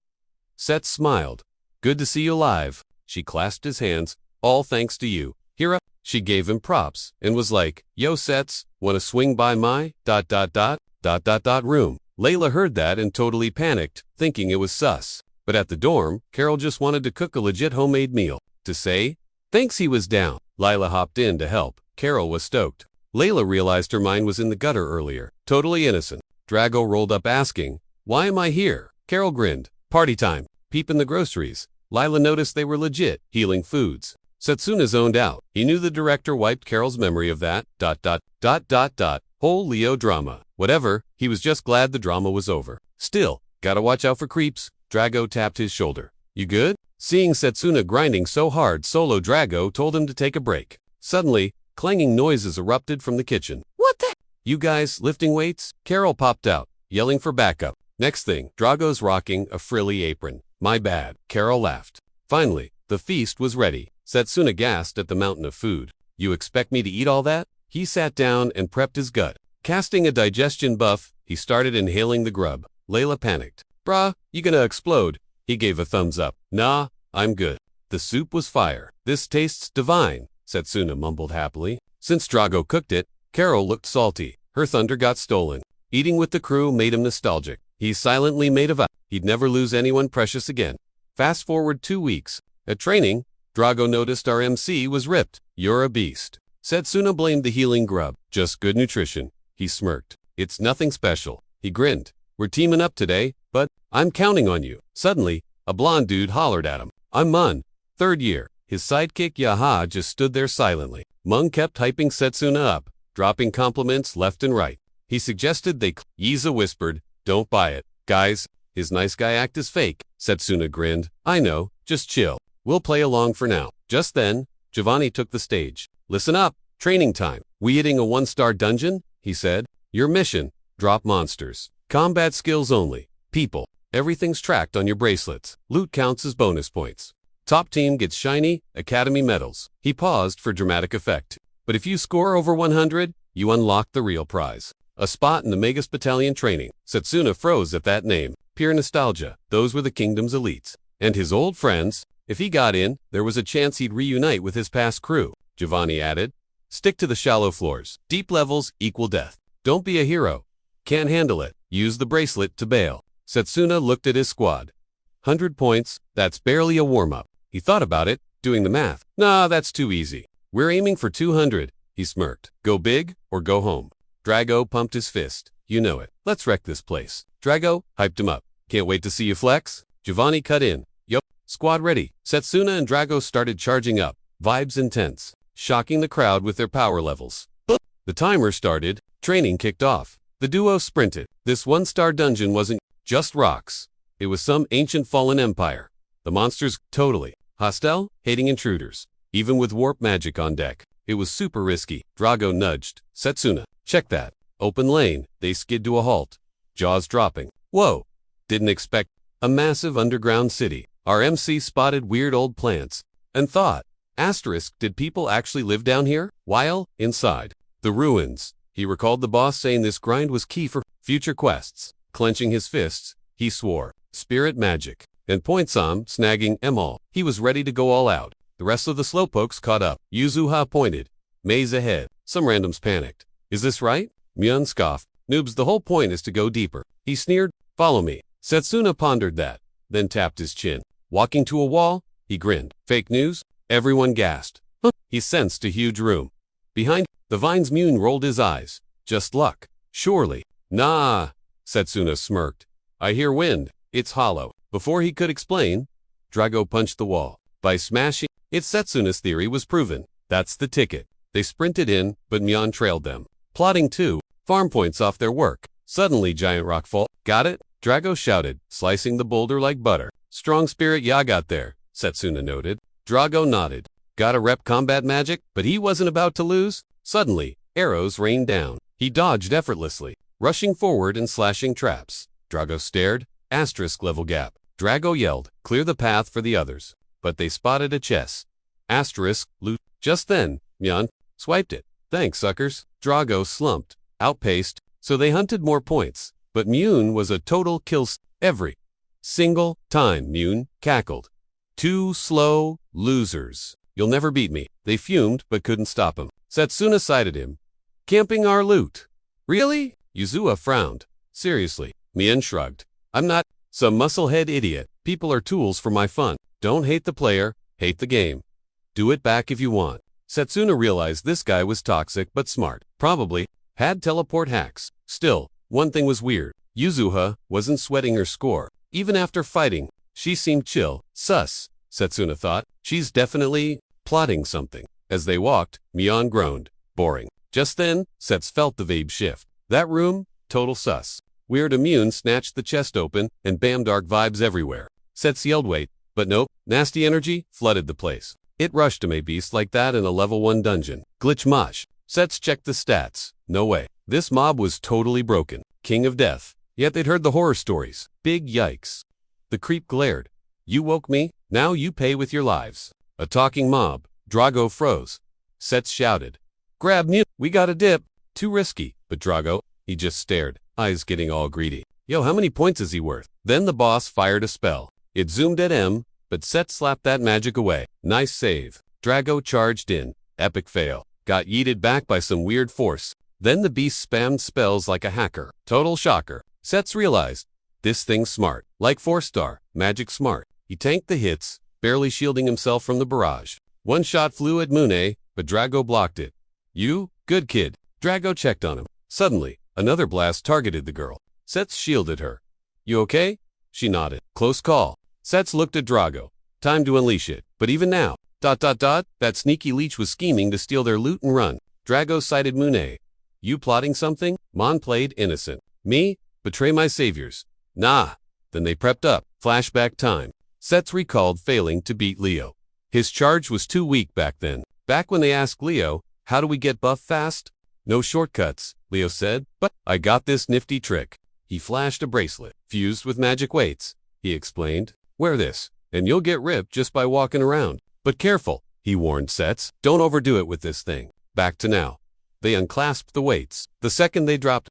Speaker 1: Sets smiled. Good to see you alive. She clasped his hands. All thanks to you. Here up. She gave him props and was like, yo Sets, wanna swing by my ... room. Layla heard that and totally panicked, thinking it was sus. But at the dorm, Carol just wanted to cook a legit homemade meal. To say, thanks he was down. Lila hopped in to help. Carol was stoked. Layla realized her mind was in the gutter earlier. Totally innocent. Drago rolled up asking, why am I here? Carol grinned. Party time. Peep in the groceries. Lila noticed they were legit, healing foods. Setsuna zoned out. He knew the director wiped Carol's memory of that ... whole Leo drama. Whatever, he was just glad the drama was over. Still, gotta watch out for creeps. Drago tapped his shoulder. You good? Seeing Setsuna grinding so hard, Solo Drago told him to take a break. Suddenly, clanging noises erupted from the kitchen. What the? You guys lifting weights? Carol popped out, yelling for backup. Next thing, Drago's rocking a frilly apron. My bad. Carol laughed. Finally, the feast was ready. Setsuna gasped at the mountain of food. You expect me to eat all that? He sat down and prepped his gut. Casting a digestion buff, he started inhaling the grub. Layla panicked. Brah, you gonna explode? He gave a thumbs up. Nah, I'm good. The soup was fire. This tastes divine, Setsuna mumbled happily. Since Drago cooked it, Carol looked salty. Her thunder got stolen. Eating with the crew made him nostalgic. He silently made a vow he'd never lose anyone precious again. Fast forward 2 weeks. At training, Drago noticed our MC was ripped. You're a beast. Setsuna blamed the healing grub. Just good nutrition. He smirked. It's nothing special. He grinned. We're teaming up today, but I'm counting on you. Suddenly, a blonde dude hollered at him. I'm Mun. 3rd year. His sidekick Yaha just stood there silently. Mung kept hyping Setsuna up, dropping compliments left and right. He suggested they Yiza whispered, don't buy it. Guys, his nice guy act is fake. Setsuna grinned. I know, just chill. We'll play along for now. Just then, Giovanni took the stage. Listen up, training time. We hitting a 1-star dungeon? He said. Your mission, drop monsters. Combat skills only. People. Everything's tracked on your bracelets. Loot counts as bonus points. Top team gets shiny, academy medals. He paused for dramatic effect. But if you score over 100, you unlock the real prize. A spot in the Magus battalion training. Setsuna froze at that name. Pure nostalgia. Those were the kingdom's elites. And his old friends. If he got in, there was a chance he'd reunite with his past crew. Giovanni added. Stick to the shallow floors. Deep levels equal death. Don't be a hero. Can't handle it. Use the bracelet to bail. Setsuna looked at his squad. 100 points, that's barely a warm-up. He thought about it, doing the math. Nah, that's too easy. We're aiming for 200, he smirked. Go big or go home. Drago pumped his fist. You know it. Let's wreck this place. Drago hyped him up. Can't wait to see you flex. Giovanni cut in. Yup, squad ready. Setsuna and Drago started charging up. Vibes intense, shocking the crowd with their power levels. The timer started. Training kicked off. The duo sprinted. This 1-star dungeon wasn't just rocks. It was some ancient fallen empire. The monsters totally hostile, hating intruders. Even with warp magic on deck, it was super risky. Drago nudged. Setsuna, check that. Open lane. They skid to a halt. Jaws dropping. Whoa. Didn't expect a massive underground city. Our MC spotted weird old plants and thought, asterisk, did people actually live down here? While inside the ruins, he recalled the boss saying this grind was key for future quests. Clenching his fists, he swore, spirit magic, and Pointsam snagging all. He was ready to go all out. The rest of the slowpokes caught up. Yuzuha pointed. Maze ahead. Some randoms panicked. Is this right? Myun scoffed. Noobs, the whole point is to go deeper. He sneered. Follow me. Setsuna pondered that, then tapped his chin. Walking to a wall, he grinned. Fake news? Everyone gasped. Huh. He sensed a huge room. Behind the vines, Myun rolled his eyes. Just luck. Surely. Nah. Setsuna smirked. I hear wind. It's hollow. Before he could explain, Drago punched the wall. By smashing it, Setsuna's theory was proven. That's the ticket. They sprinted in, but Myun trailed them. Plotting 2 farm points off their work. Suddenly, giant rock fall. Got it? Drago shouted, slicing the boulder like butter. Strong spirit ya got there, Setsuna noted. Drago nodded. Got a rep combat magic, but he wasn't about to lose. Suddenly, arrows rained down. He dodged effortlessly, rushing forward and slashing traps. Drago stared. Asterisk level gap. Drago yelled, clear the path for the others. But they spotted a chest. Asterisk, loot. Just then, Myun swiped it. Thanks, suckers. Drago slumped, outpaced, so they hunted more points. But Myun was a total kill every single time. Myun cackled. 2 slow losers. You'll never beat me. They fumed, but couldn't stop him. Setsuna sided him. Camping our loot. Really? Yuzua frowned. Seriously. Myun shrugged. I'm not some musclehead idiot. People are tools for my fun. Don't hate the player, hate the game. Do it back if you want. Setsuna realized this guy was toxic but smart. Probably had teleport hacks. Still, one thing was weird. Yuzuha wasn't sweating her score. Even after fighting, she seemed chill. Sus, Setsuna thought. She's definitely plotting something. As they walked, Myun groaned. Boring. Just then, Sets felt the vibe shift. That room, total sus. Weird. Myun snatched the chest open, and bam, dark vibes everywhere. Sets yelled wait, but nope, nasty energy flooded the place. It rushed to a beast like that in a level 1 dungeon. Glitch mosh. Sets checked the stats. No way. This mob was totally broken. King of death. Yet they'd heard the horror stories. Big yikes. The creep glared. You woke me, now you pay with your lives. A talking mob. Drago froze. Sets shouted. Grab me, we got a dip. Too risky. But Drago, he just stared, eyes getting all greedy. Yo, how many points is he worth? Then the boss fired a spell. It zoomed at but but Set slapped that magic away. Nice save. Drago charged in. Epic fail. Got yeeted back by some weird force. Then the beast spammed spells like a hacker. Total shocker. Sets realized, this thing's smart. Like 4-star, magic smart. He tanked the hits, barely shielding himself from the barrage. One shot flew at Mune, but Drago blocked it. You, good kid. Drago checked on him. Suddenly, another blast targeted the girl. Sets shielded her. You okay? She nodded. Close call. Sets looked at Drago. Time to unleash it. But even now, that sneaky leech was scheming to steal their loot and run. Drago sighted Mune. You plotting something? Mon played innocent. Me? Betray my saviors. Nah. Then they prepped up. Flashback time. Sets recalled failing to beat Leo. His charge was too weak back then. Back when they asked Leo, how do we get buff fast? No shortcuts, Leo said, but I got this nifty trick. He flashed a bracelet, fused with magic weights. He explained, wear this, and you'll get ripped just by walking around. But careful, he warned Sets, don't overdo it with this thing. Back to now. They unclasped the weights. The second they dropped,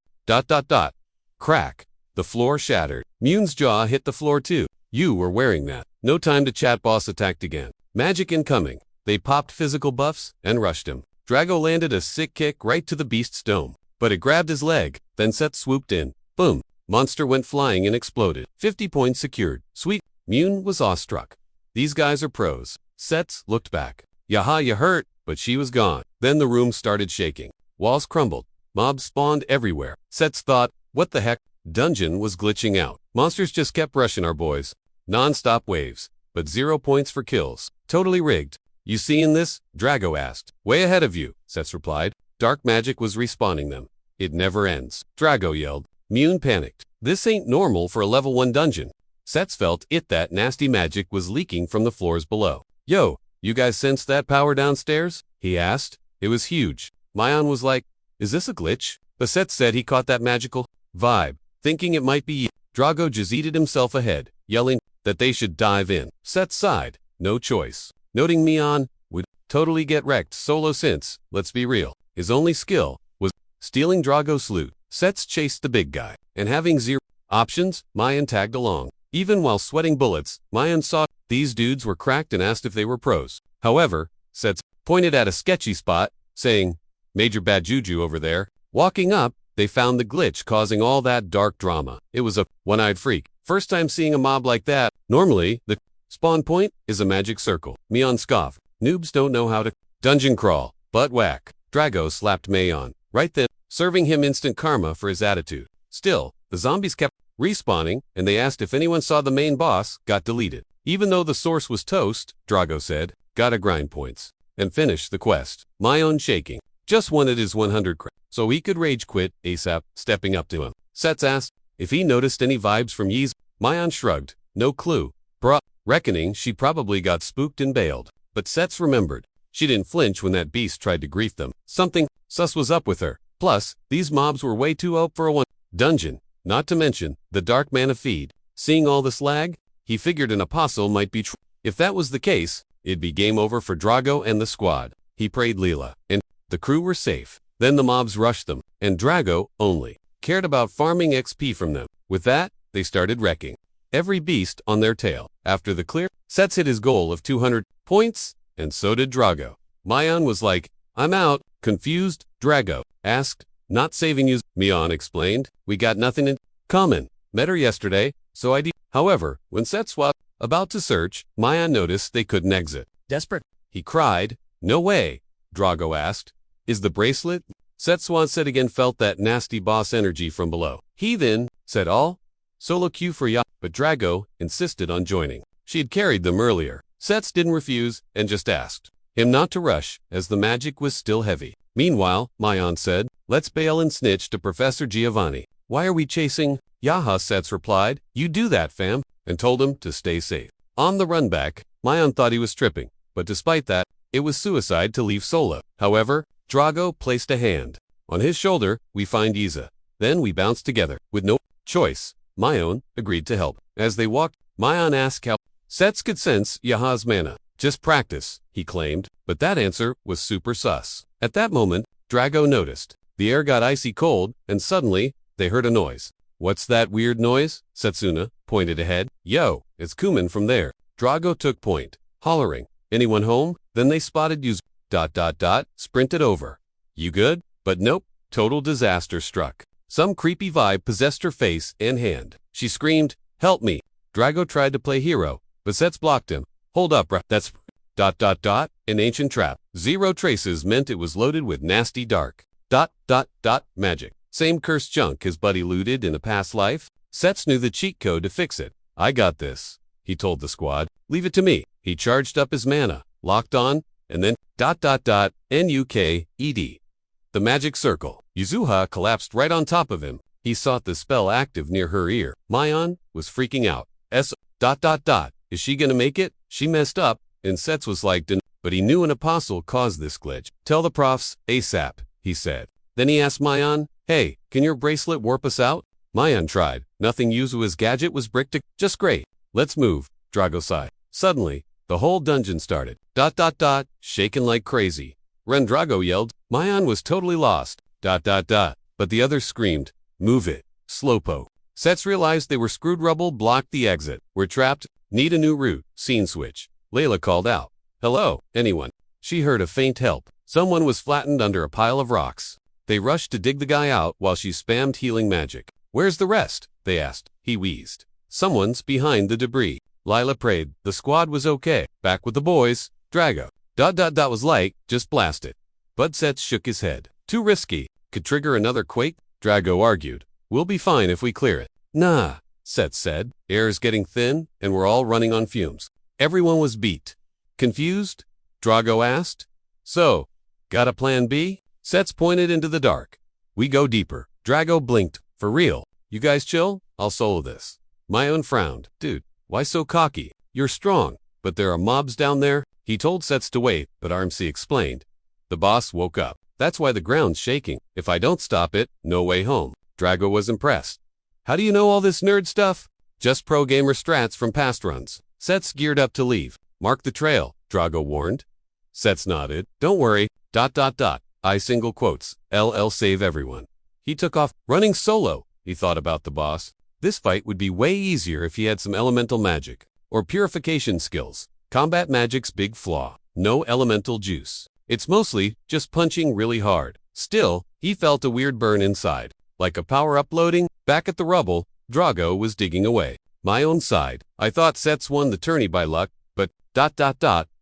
Speaker 1: crack. The floor shattered. Mune's jaw hit the floor too. You were wearing that. No time to chat. Boss attacked again. Magic incoming. They popped physical buffs and rushed him. Drago landed a sick kick right to the beast's dome. But it grabbed his leg. Then Set swooped in. Boom. Monster went flying and exploded. 50 points secured. Sweet. Mune was awestruck. These guys are pros. Sets looked back. Yaha, you hurt. But she was gone. Then the room started shaking. Walls crumbled. Mobs spawned everywhere. Sets thought, what the heck? Dungeon was glitching out. Monsters just kept rushing our boys. Non-stop waves. But 0 points for kills. Totally rigged. You seeing this? Drago asked. Way ahead of you, Sets replied. Dark magic was respawning them. It never ends. Drago yelled. Mune panicked. This ain't normal for a level 1 dungeon. Sets felt that nasty magic was leaking from the floors below. Yo, you guys sense that power downstairs? He asked. It was huge. Mayan was like, is this a glitch? But Sets said he caught that magical vibe, thinking it might be. Drago just yeeted himself ahead, yelling that they should dive in. Sets sighed. No choice. Noting Mian would totally get wrecked solo since, let's be real, his only skill was stealing Drago's loot. Sets chased the big guy, and having 0 options, Mayan tagged along. Even while sweating bullets, Mayan saw these dudes were cracked and asked if they were pros. However, Sets pointed at a sketchy spot, saying, Major bad juju over there. Walking up, they found the glitch causing all that dark drama. It was a one-eyed freak. First time seeing a mob like that. Normally, the spawn point is a magic circle. Mian scoffed. Noobs don't know how to dungeon crawl. Butt whack. Drago slapped Mayan. Right then, serving him instant karma for his attitude. Still, the zombies kept respawning, and they asked if anyone saw the main boss got deleted. Even though the source was toast, Drago said, gotta grind points and finish the quest. Mayan shaking. Just wanted his 100 credits, so he could rage quit ASAP, stepping up to him. Sets asked if he noticed any vibes from Yeez. Mayan shrugged. No clue. Bruh. Reckoning she probably got spooked and bailed. But Sets remembered. She didn't flinch when that beast tried to grief them. Something sus was up with her. Plus, these mobs were way too OP for a 1 dungeon. Not to mention, the dark mana feed. Seeing all this lag, he figured an apostle might be true. If that was the case, it'd be game over for Drago and the squad. He prayed Leela, and the crew were safe. Then the mobs rushed them, and Drago only cared about farming XP from them. With that, they started wrecking every beast on their tail. After the clear, Sets hit his goal of 200 points, and so did Drago. Mayan was like, I'm out. Confused, Drago asked, not saving you. Mian explained, we got nothing in common. Met her yesterday, so I did. However, when Sets was about to search, Mayan noticed they couldn't exit. Desperate, he cried. No way, Drago asked. Is the bracelet? Setswan said again felt that nasty boss energy from below. He then said all. Solo queue for ya, but Drago insisted on joining. She had carried them earlier. Sets didn't refuse and just asked him not to rush, as the magic was still heavy. Meanwhile, Mayan said, let's bail and snitch to Professor Giovanni. Why are we chasing? Yaha, Sets replied. You do that, fam, and told him to stay safe. On the run back, Mayan thought he was tripping, but despite that, it was suicide to leave solo. However, Drago placed a hand on his shoulder. We find Iza. Then we bounced together. With no choice, Mayan agreed to help. As they walked, Mayan asked how Sets could sense Yaha's mana. Just practice, he claimed, but that answer was super sus. At that moment, Drago noticed. The air got icy cold, and suddenly, they heard a noise. What's that weird noise? Setsuna pointed ahead. Yo, it's Kuman from there. Drago took point, hollering, "Anyone home?" Then they spotted you. Sprinted over. "You good?" But nope, total disaster struck. Some creepy vibe possessed her face and hand. She screamed, "Help me!" Drago tried to play hero, but Sets blocked him. "Hold up, that's an ancient trap. Zero traces meant it was loaded with nasty dark magic. Same cursed junk his buddy looted in a past life. Sets knew the cheat code to fix it. "I got this," he told the squad. "Leave it to me." He charged up his mana, locked on, and then NUKED. The magic circle. Yuzuha collapsed right on top of him. He sought the spell active near her ear. Mayan was freaking out. Is she gonna make it? She messed up. And Sets was like, but he knew an apostle caused this glitch. "Tell the profs, ASAP," he said. Then he asked Mayan, "Hey, can your bracelet warp us out?" Mayan tried. Nothing Yuzuha's gadget was bricked to. "Just great. Let's move," Drago sighed. Suddenly, the whole dungeon started. Shaking like crazy. When Drago yelled, Mayan was totally lost. But the others screamed, "Move it, slowpoke." Sets realized they were screwed. Rubble blocked the exit. "We're trapped. Need a new route." Scene switch. Layla called out, "Hello, anyone?" She heard a faint help. Someone was flattened under a pile of rocks. They rushed to dig the guy out while she spammed healing magic. "Where's the rest?" they asked. He wheezed. "Someone's behind the debris." Lila prayed. The squad was okay. "Back with the boys." Drago. Was like, "Just blast it." Bud Sets shook his head. "Too risky. Could trigger another quake." Drago argued. "We'll be fine if we clear it." "Nah," Sets said. "Air's getting thin, and we're all running on fumes." Everyone was beat. "Confused?" Drago asked. "So, got a plan B?" Sets pointed into the dark. "We go deeper." Drago blinked. "For real? You guys chill? I'll solo this." Mayan frowned. "Dude, why so cocky? You're strong, but there are mobs down there." He told Sets to wait, but RMC explained. "The boss woke up. That's why the ground's shaking. If I don't stop it, no way home." Drago was impressed. "How do you know all this nerd stuff?" "Just pro gamer strats from past runs." Sets geared up to leave. "Mark the trail," Drago warned. Sets nodded. "Don't worry. I single quotes. LL save everyone." He took off, running solo. He thought about the boss. This fight would be way easier if he had some elemental magic or purification skills. Combat magic's big flaw: no elemental juice. It's mostly just punching really hard. Still, he felt a weird burn inside, like a power uploading. Back at the rubble, Drago was digging away. "My own side. I thought Sets won the tourney by luck, but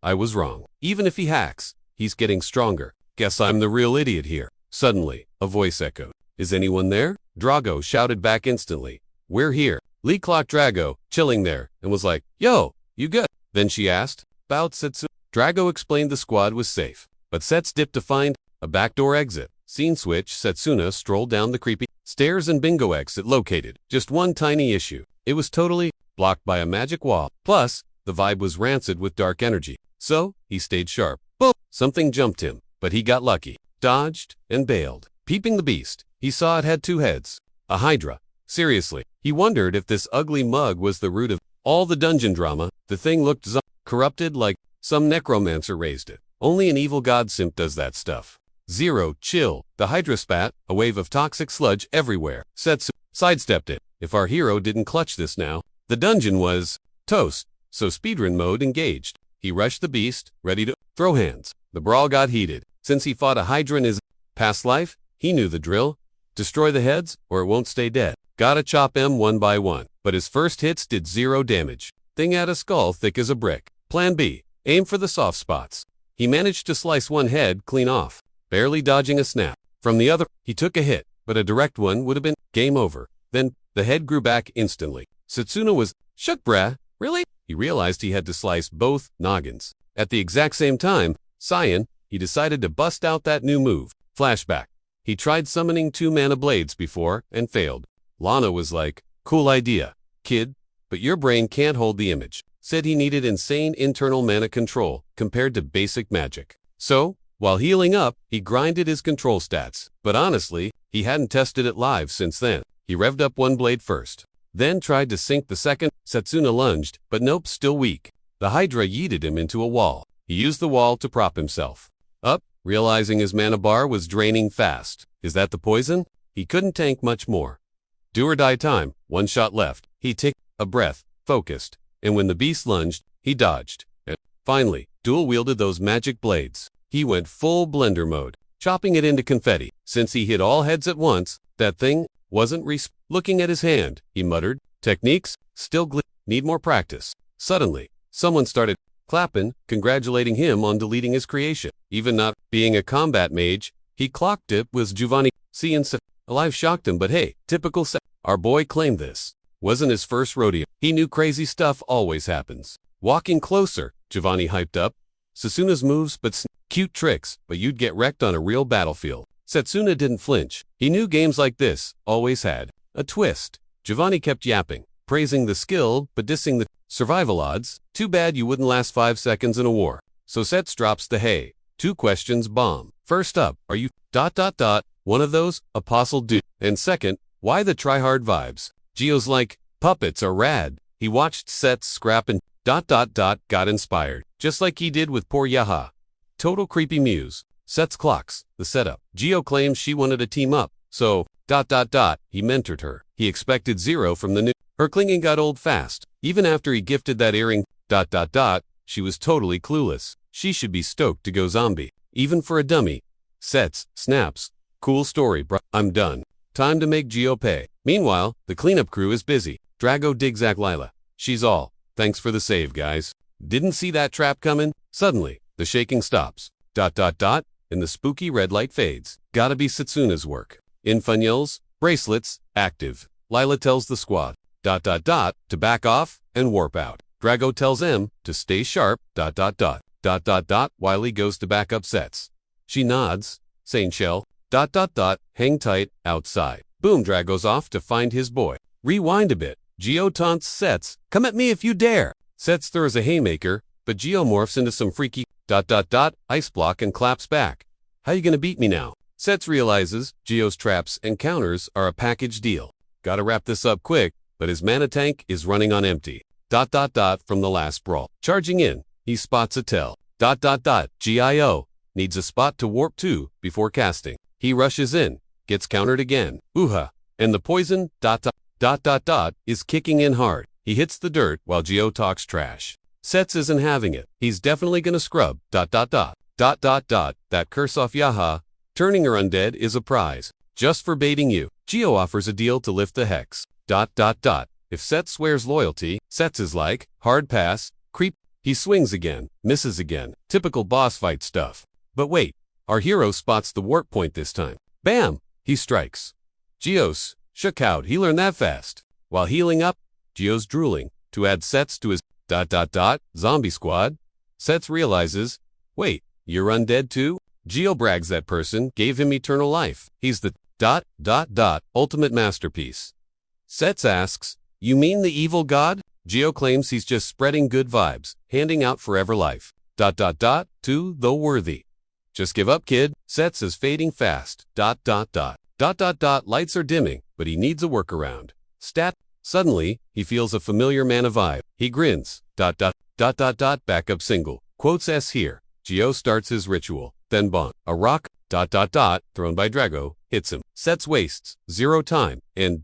Speaker 1: I was wrong. Even if he hacks, he's getting stronger. Guess I'm the real idiot here." Suddenly, a voice echoed. "Is anyone there?" Drago shouted back instantly. "We're here." Lee clocked Drago, chilling there, and was like, "Yo, you good?" Then she asked, "About Setsu?" Drago explained the squad was safe, but Sets dipped to find a backdoor exit. Scene switch. Setsuna strolled down the creepy stairs and bingo exit located. Just one tiny issue. It was totally blocked by a magic wall. Plus, the vibe was rancid with dark energy. So, he stayed sharp. Boom! Something jumped him, but he got lucky. Dodged and bailed. Peeping the beast, he saw it had two heads. A hydra. Seriously, he wondered if this ugly mug was the root of all the dungeon drama. The thing looked corrupted, like some necromancer raised it. Only an evil god simp does that stuff. Zero, chill. The hydra spat, a wave of toxic sludge everywhere. Setsu sidestepped it. If our hero didn't clutch this now, the dungeon was toast. So speedrun mode engaged. He rushed the beast, ready to throw hands. The brawl got heated. Since he fought a hydra in his past life, he knew the drill. Destroy the heads, or it won't stay dead. Gotta chop them one by one. But his first hits did 0 damage. Thing had a skull thick as a brick. Plan B. Aim for the soft spots. He managed to slice one head clean off, barely dodging a snap. From the other, he took a hit, but a direct one would have been game over. Then, the head grew back instantly. Setsuna was shook. "Brah, really?" He realized he had to slice both noggins. At the exact same time, Cyan, he decided to bust out that new move. Flashback. He tried summoning 2 mana blades before and failed. Lana was like, "Cool idea, kid, but your brain can't hold the image." Said he needed insane internal mana control compared to basic magic. So, while healing up, he grinded his control stats. But honestly, he hadn't tested it live since then. He revved up one blade first, then tried to sink the second. Setsuna lunged, but nope, still weak. The hydra yeeted him into a wall. He used the wall to prop himself up, realizing his mana bar was draining fast. Is that the poison? He couldn't tank much more. Do or die time, 1 shot left. He took a breath, focused, and when the beast lunged, he dodged, and finally, dual-wielded those magic blades. He went full blender mode, chopping it into confetti. Since he hit all heads at once, that thing wasn't looking at his hand, he muttered. Techniques? Still need more practice. Suddenly, someone started clapping, congratulating him on deleting his creation. Even not being a combat mage, he clocked it with Giovanni. Seeing alive shocked him, but hey, typical our boy claimed this wasn't his first rodeo. He knew crazy stuff always happens. Walking closer, Giovanni hyped up. Susuna's moves, but cute tricks, but you'd get wrecked on a real battlefield. Setsuna didn't flinch. He knew games like this always had a twist. Giovanni kept yapping, praising the skill, but dissing the survival odds. Too bad you wouldn't last 5 seconds in a war. So Sets drops the hey. 2 questions bomb. First up, are you ... one of those? Apostle dude. And second, why the tryhard vibes? Gio's like, puppets are rad. He watched Sets scrap and ... got inspired. Just like he did with poor Yaha. Total creepy muse. Sets clocks the setup. Gio claims she wanted to team up, so ... he mentored her. He expected zero from the new. Her clinging got old fast. Even after he gifted that earring ... she was totally clueless. She should be stoked to go zombie. Even for a dummy. Sets snaps. Cool story, bro. I'm done. Time to make Gio pay. Meanwhile, the cleanup crew is busy. Drago digs at Lila. She's all, thanks for the save, guys. Didn't see that trap coming? Suddenly, the shaking stops. And the spooky red light fades. Gotta be Setsuna's work. Infunyals, bracelets, active. Lila tells the squad, to back off and warp out. Drago tells M to stay sharp, while he goes to back up Sets. She nods, saying shell, hang tight, outside. Boom, Drago's off to find his boy. Rewind a bit. Gio taunts Sets, come at me if you dare. Sets throws a haymaker, but Gio morphs into some freaky, ice block and claps back. How you gonna beat me now? Sets realizes Gio's traps and counters are a package deal. Gotta wrap this up quick, but his mana tank is running on empty. From the last brawl. Charging in, he spots a tell. Gio needs a spot to warp to before casting. He rushes in, gets countered again. And the poison, is kicking in hard. He hits the dirt while Gio talks trash. Sets isn't having it. He's definitely gonna scrub, That curse off Yaha. Turning her undead is a prize. Just for baiting you. Gio offers a deal to lift the hex. If Sets swears loyalty, Sets is like, hard pass, creep. He swings again, misses again. Typical boss fight stuff. But wait, our hero spots the warp point this time. Bam! He strikes. Gio's shook out. He learned that fast. While healing up, Gio's drooling to add Sets to his ... zombie squad. Sets realizes, wait, you're undead too? Gio brags that person gave him eternal life. He's the ... ultimate masterpiece. Sets asks, you mean the evil god? Gio claims he's just spreading good vibes, handing out forever life. To the worthy. Just give up, kid. Sets is fading fast. Lights are dimming, but he needs a workaround. Suddenly, he feels a familiar mana vibe. He grins. Backup single. Quotes S here. Gio starts his ritual. Then bonk. A rock, thrown by Drago, hits him. Sets wastes 0 time, and ...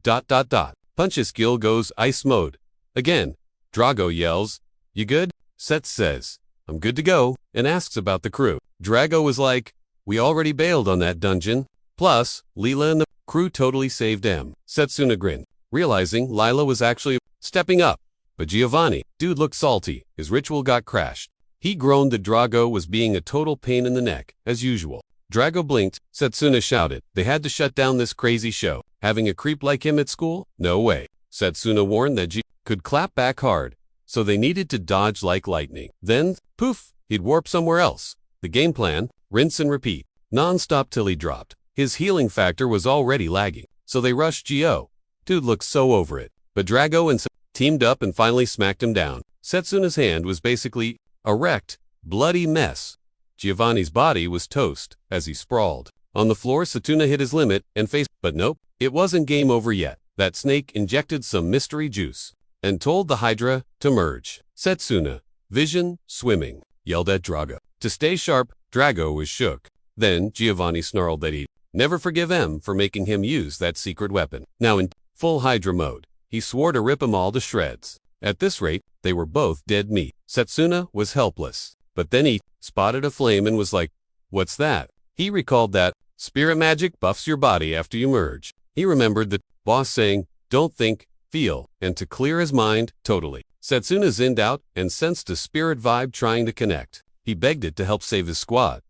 Speaker 1: Punch's skill goes ice mode. Again, Drago yells, you good? Sets says, I'm good to go, and asks about the crew. Drago was like, we already bailed on that dungeon. Plus, Lila and the crew totally saved M. Setsuna grinned, realizing Lila was actually stepping up. But Giovanni, dude looked salty. His ritual got crashed. He groaned that Drago was being a total pain in the neck, as usual. Drago blinked. Setsuna shouted, they had to shut down this crazy show. Having a creep like him at school? No way. Setsuna warned that G could clap back hard, so they needed to dodge like lightning. Then, poof, he'd warp somewhere else. The game plan, rinse and repeat, non-stop till he dropped. His healing factor was already lagging, so they rushed Gio. Dude looked so over it. But Drago and teamed up and finally smacked him down. Setsuna's hand was basically a wrecked, bloody mess. Giovanni's body was toast as he sprawled. On the floor, Setsuna hit his limit and faced, but nope, it wasn't game over yet. That snake injected some mystery juice and told the Hydra to merge. Setsuna, vision, swimming, yelled at Drago. To stay sharp, Drago was shook. Then Giovanni snarled that he'd never forgive M for making him use that secret weapon. Now in full Hydra mode, he swore to rip 'em all to shreds. At this rate, they were both dead meat. Setsuna was helpless. But then he spotted a flame and was like, "What's that?" He recalled that spirit magic buffs your body after you merge. He remembered the boss saying, "Don't think, feel," and to clear his mind, totally. Setsuna zinned out and sensed a spirit vibe trying to connect. He begged it to help save his squad.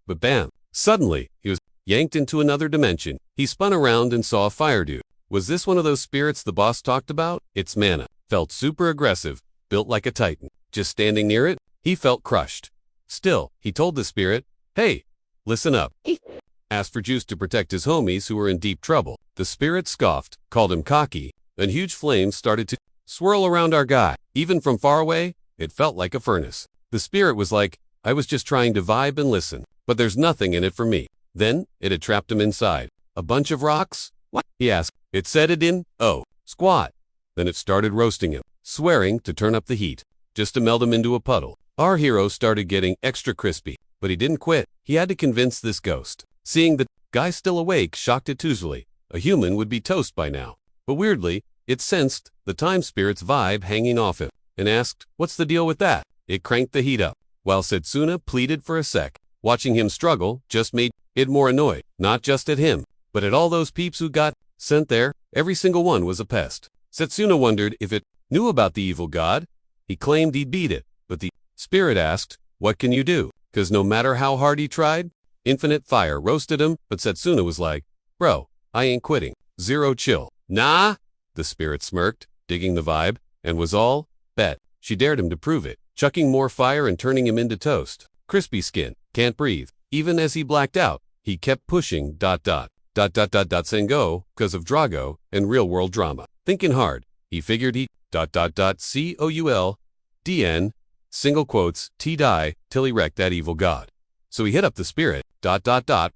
Speaker 1: But bam! Suddenly, he was yanked into another dimension. He spun around and saw a fire dude. Was this one of those spirits the boss talked about? Its mana felt super aggressive, built like a titan. Just standing near it, he felt crushed. Still, he told the spirit, "Hey, listen up." Asked for juice to protect his homies who were in deep trouble. The spirit scoffed, called him cocky, and huge flames started to swirl around our guy. Even from far away, it felt like a furnace. The spirit was like, "I was just trying to vibe and listen, but there's nothing in it for me." Then, it had trapped him inside. A bunch of rocks? What? He asked. It said it in, squat. Then it started roasting him, swearing to turn up the heat, just to melt him into a puddle. Our hero started getting extra crispy, but he didn't quit. He had to convince this ghost. Seeing the guy still awake shocked it Tuesday. A human would be toast by now. But weirdly, it sensed the time spirit's vibe hanging off him, and asked, "What's the deal with that?" It cranked the heat up, while Setsuna pleaded for a sec. Watching him struggle just made it more annoyed, not just at him, but at all those peeps who got sent there. Every single one was a pest. Setsuna wondered if it knew about the evil god. He claimed he'd beat it, but the spirit asked, "What can you do?" Because no matter how hard he tried, infinite fire roasted him, but Setsuna was like, "Bro, I ain't quitting. Zero chill." "Nah," the spirit smirked, digging the vibe, and was all, "Bet." She dared him to prove it, chucking more fire and turning him into toast. Crispy skin, can't breathe. Even as he blacked out, he kept pushing ... Sengo, because of Drago and real-world drama. Thinking hard, he figured he ... COULDN, single quotes, T-die, till he wrecked that evil god. So he hit up the spirit ...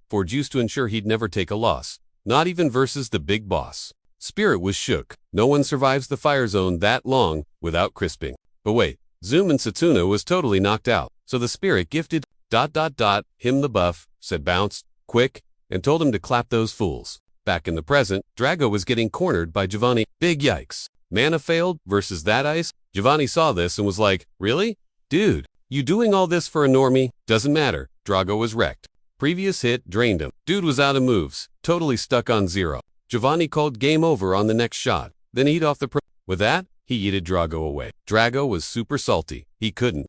Speaker 1: for juice to ensure he'd never take a loss. Not even versus the big boss. Spirit was shook. No one survives the fire zone that long without crisping. But wait, Zoom and Setsuna was totally knocked out. So the spirit gifted ... him the buff, said bounce, quick, and told him to clap those fools. Back in the present, Drago was getting cornered by Giovanni. Big yikes. Mana failed versus that ice. Giovanni saw this and was like, "Really? Dude, you doing all this for a normie?" Doesn't matter. Drago was wrecked. Previous hit drained him. Dude was out of moves, totally stuck on zero. Giovanni called game over on the next shot, then eat off the With that, he yeeted Drago away. Drago was super salty. He couldn't ...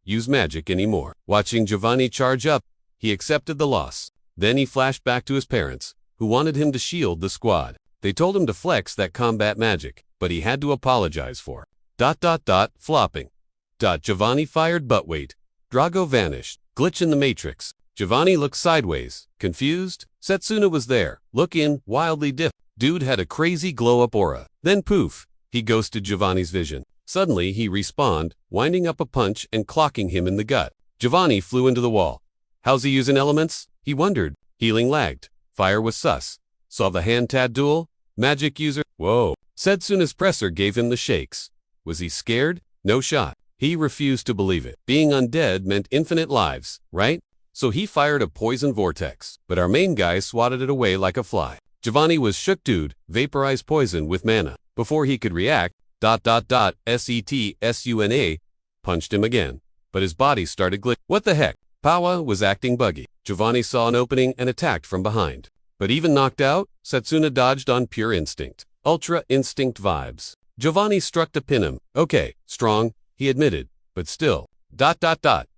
Speaker 1: use magic anymore. Watching Giovanni charge up, he accepted the loss. Then he flashed back to his parents, who wanted him to shield the squad. They told him to flex that combat magic, but he had to apologize for ... flopping. Giovanni fired but wait. Drago vanished. Glitch in the matrix. Giovanni looked sideways, confused. Setsuna was there, looking wildly different. Dude had a crazy glow-up aura. Then poof, he ghosted Giovanni's vision. Suddenly he respawned, winding up a punch and clocking him in the gut. Giovanni flew into the wall. How's he using elements? He wondered. Healing lagged. Fire was sus. Saw the hand-tad duel? Magic user? Whoa. Setsuna's presser gave him the shakes. Was he scared? No shot. He refused to believe it. Being undead meant infinite lives, right? So he fired a poison vortex, but our main guy swatted it away like a fly. Giovanni was shook. Dude vaporized poison with mana. Before he could react, ... SETSUNA punched him again, but his body started glitching. What the heck? Pawa was acting buggy. Giovanni saw an opening and attacked from behind. But even knocked out, Setsuna dodged on pure instinct. Ultra instinct vibes. Giovanni struck to pin him. Okay, strong, he admitted, but still ...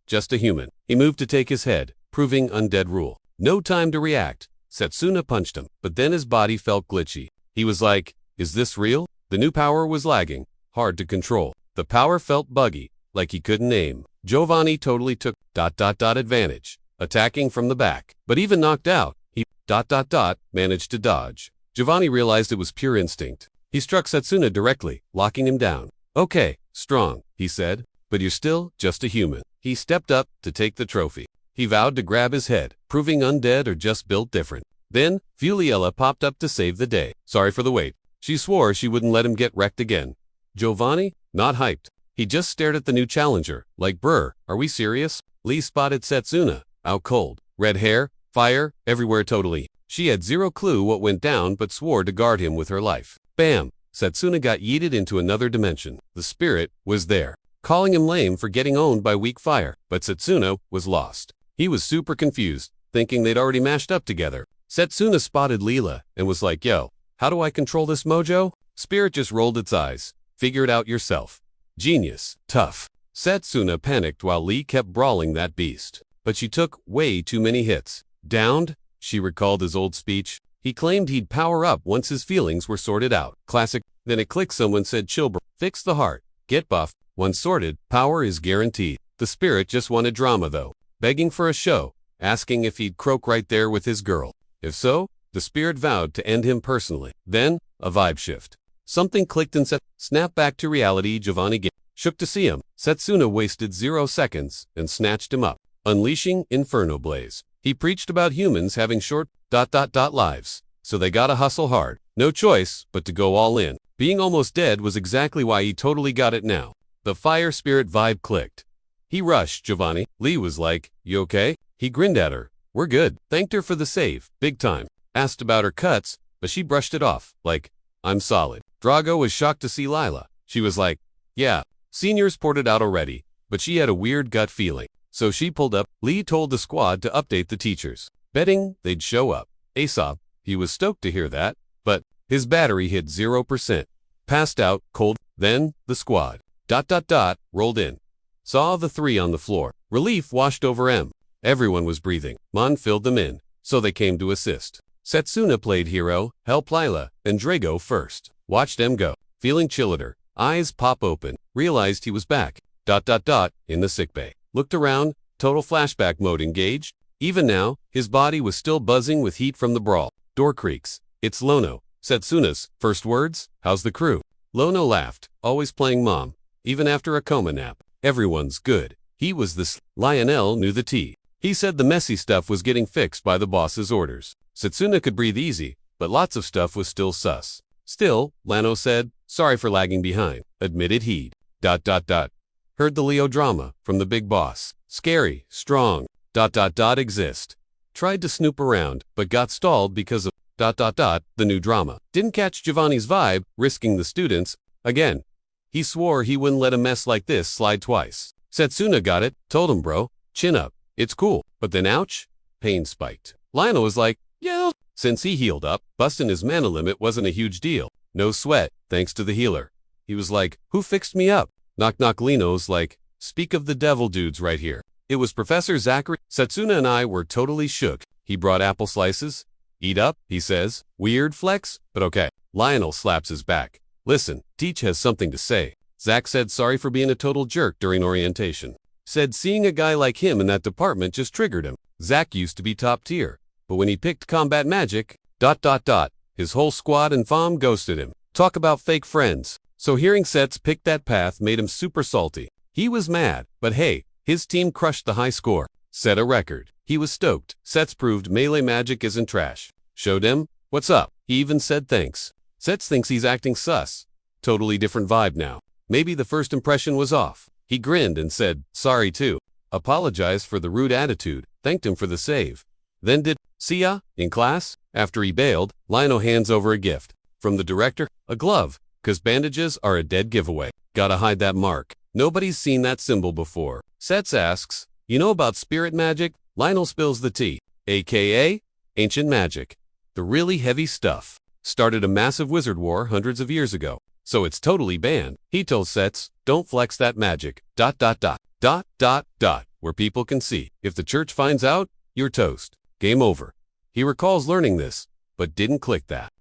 Speaker 1: just a human. He moved to take his head, proving undead rule. No time to react. Setsuna punched him, but then his body felt glitchy. He was like, "Is this real?" The new power was lagging, hard to control. The power felt buggy, like he couldn't aim. Giovanni totally took ... advantage, attacking from the back. But even knocked out, he ... managed to dodge. Giovanni realized it was pure instinct. He struck Setsuna directly, locking him down. "Okay, strong," he said, "but you're still just a human." He stepped up to take the trophy. He vowed to grab his head, proving undead or just built different. Then, Fuliella popped up to save the day. Sorry for the wait. She swore she wouldn't let him get wrecked again. Giovanni? Not hyped. He just stared at the new challenger, like, "Brr, are we serious?" Lee spotted Setsuna, out cold. Red hair, fire, everywhere totally. She had zero clue what went down but swore to guard him with her life. Bam! Setsuna got yeeted into another dimension. The spirit was there, calling him lame for getting owned by weak fire, but Setsuna was lost. He was super confused, thinking they'd already mashed up together. Setsuna spotted Leela and was like, yo, how do I control this mojo? Spirit just rolled its eyes. Figure it out yourself. Genius. Tough. Setsuna panicked while Lee kept brawling that beast. But she took way too many hits. Downed? She recalled his old speech. He claimed he'd power up once his feelings were sorted out. Classic. Then it clicked. Someone said, chill bro. Fix the heart. Get buffed. Once sorted, power is guaranteed. The spirit just wanted drama though. Begging for a show. Asking if he'd croak right there with his girl. If so, the spirit vowed to end him personally. Then, a vibe shift. Something clicked and snapped back to reality. Giovanni shook to see him. Setsuna wasted 0 seconds and snatched him up, unleashing Inferno Blaze. He preached about humans having short ... lives, so they gotta hustle hard. No choice but to go all in. Being almost dead was exactly why he totally got it now. The fire spirit vibe clicked. He rushed Giovanni. Lee was like, you okay? He grinned at her. We're good. Thanked her for the save, big time. Asked about her cuts, but she brushed it off, like, I'm solid. Drago was shocked to see Lila. She was like, yeah, seniors ported out already, but she had a weird gut feeling. So she pulled up. Lee told the squad to update the teachers, betting they'd show up. Aesop, he was stoked to hear that, but his battery hit 0%. Passed out, cold. Then, the squad, ... rolled in. Saw the three on the floor. Relief washed over M. Everyone was breathing. Mon filled them in, so they came to assist. Setsuna played hero, helped Lila, and Drago first. Watched M go, feeling chill at her. Eyes pop open, realized he was back. ... in the sickbay. Looked around, total flashback mode engaged. Even now, his body was still buzzing with heat from the brawl. Door creaks. It's Lono. Setsuna's first words, how's the crew? Lono laughed, always playing mom, even after a coma nap. Everyone's good. He was the Lionel knew the tea. He said the messy stuff was getting fixed by the boss's orders. Setsuna could breathe easy, but lots of stuff was still sus. Still, Lano said, sorry for lagging behind, admitted he'd ... Heard the Leo drama from the big boss. Scary, strong, ... exist. Tried to snoop around, but got stalled because of ... the new drama. Didn't catch Giovanni's vibe, risking the students. Again, he swore he wouldn't let a mess like this slide twice. Setsuna got it, told him bro, chin up, it's cool. But then ouch, pain spiked. Lionel was like, yeah. Since he healed up, busting his mana limit wasn't a huge deal. No sweat, thanks to the healer. He was like, who fixed me up? Knock knock. Lino's like, speak of the devil dudes right here. It was Professor Zachary. Setsuna and I were totally shook. He brought apple slices. Eat up, he says. Weird flex, but okay. Lionel slaps his back. Listen, Teach has something to say. Zach said sorry for being a total jerk during orientation. Said seeing a guy like him in that department just triggered him. Zach used to be top tier, but when he picked combat magic, ... his whole squad and fam ghosted him. Talk about fake friends. So hearing Sets pick that path made him super salty. He was mad, but hey, his team crushed the high score. Set a record. He was stoked. Sets proved melee magic isn't trash. Showed him, what's up? He even said thanks. Sets thinks he's acting sus. Totally different vibe now. Maybe the first impression was off. He grinned and said, sorry too. Apologized for the rude attitude. Thanked him for the save. Then did, see ya, in class? After he bailed, Lionel hands over a gift. From the director, a glove. Cause bandages are a dead giveaway. Gotta hide that mark. Nobody's seen that symbol before. Sets asks, you know about spirit magic? Lionel spills the tea. AKA, ancient magic. The really heavy stuff. Started a massive wizard war hundreds of years ago. So it's totally banned. He told Sets, don't flex that magic. ... Where people can see. If the church finds out, you're toast. Game over. He recalls learning this, but didn't click that. ...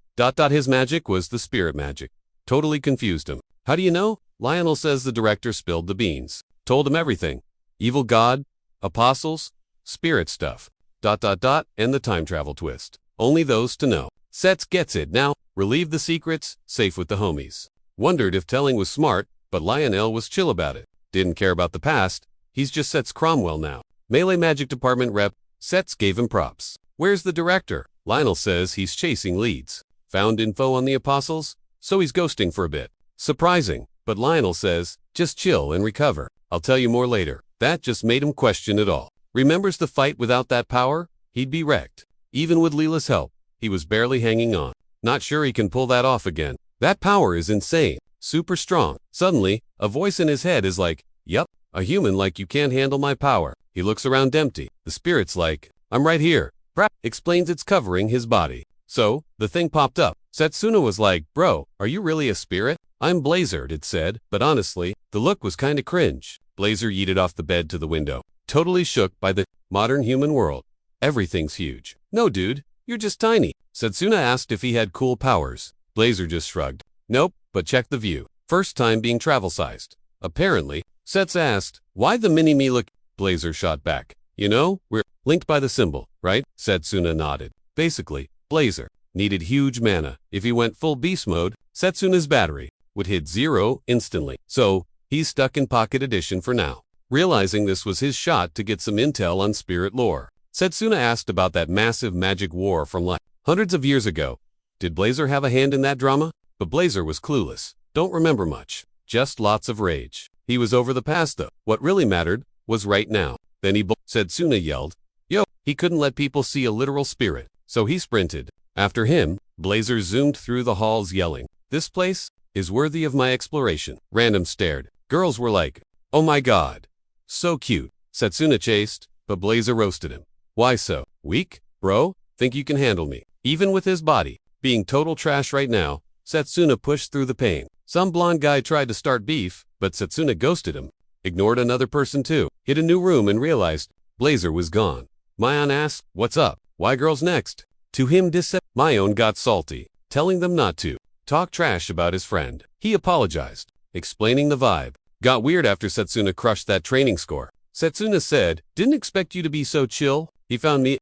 Speaker 1: His magic was the spirit magic. Totally confused him. How do you know? Lionel says the director spilled the beans. Told him everything. Evil god, apostles, spirit stuff. ... And the time travel twist. Only those to know. Sets gets it now. Relieve the secrets, safe with the homies. Wondered if telling was smart, but Lionel was chill about it. Didn't care about the past. He's just Sets Cromwell now. Melee Magic Department rep. Sets gave him props. Where's the director? Lionel says he's chasing leads. Found info on the apostles, so he's ghosting for a bit. Surprising, but Lionel says, just chill and recover. I'll tell you more later. That just made him question it all. Remembers the fight without that power? He'd be wrecked. Even with Leela's help, he was barely hanging on. Not sure he can pull that off again. That power is insane. Super strong. Suddenly, a voice in his head is like, "Yup, a human like you can't handle my power." He looks around empty. The spirit's like, "I'm right here." Brap explains it's covering his body. So, the thing popped up. Setsuna was like, "Bro, are you really a spirit?" "I'm Blazer," it said, but honestly, the look was kinda cringe. Blazer yeeted off the bed to the window, totally shook by the modern human world. Everything's huge. "No, dude, you're just tiny." Setsuna asked if he had cool powers. Blazer just shrugged. "Nope, but check the view. First time being travel-sized." Apparently, Sets asked, "Why the mini-me look?" Blazer shot back. "You know, we're linked by the symbol, right?" Setsuna nodded. Basically, Blazer needed huge mana. If he went full beast mode, Setsuna's battery would hit 0 instantly. So, he's stuck in Pocket Edition for now. Realizing this was his shot to get some intel on spirit lore, Setsuna asked about that massive magic war from like hundreds of years ago. Did Blazer have a hand in that drama? But Blazer was clueless. Don't remember much. Just lots of rage. He was over the past though. What really mattered was right now. Then Setsuna yelled, "Yo!" He couldn't let people see a literal spirit, so he sprinted. After him, Blazer zoomed through the halls yelling, "This place is worthy of my exploration." Random stared. Girls were like, "Oh my god. So cute." Setsuna chased, but Blazer roasted him. "Why so weak, bro? Think you can handle me?" Even with his body being total trash right now, Setsuna pushed through the pain. Some blonde guy tried to start beef, but Setsuna ghosted him. Ignored another person too. Hit a new room and realized Blazer was gone. Mayon asked, "What's up? Why girls next?" To him Mayon got salty, telling them not to talk trash about his friend. He apologized, explaining the vibe. Got weird after Setsuna crushed that training score. Setsuna said, "Didn't expect you to be so chill. He found me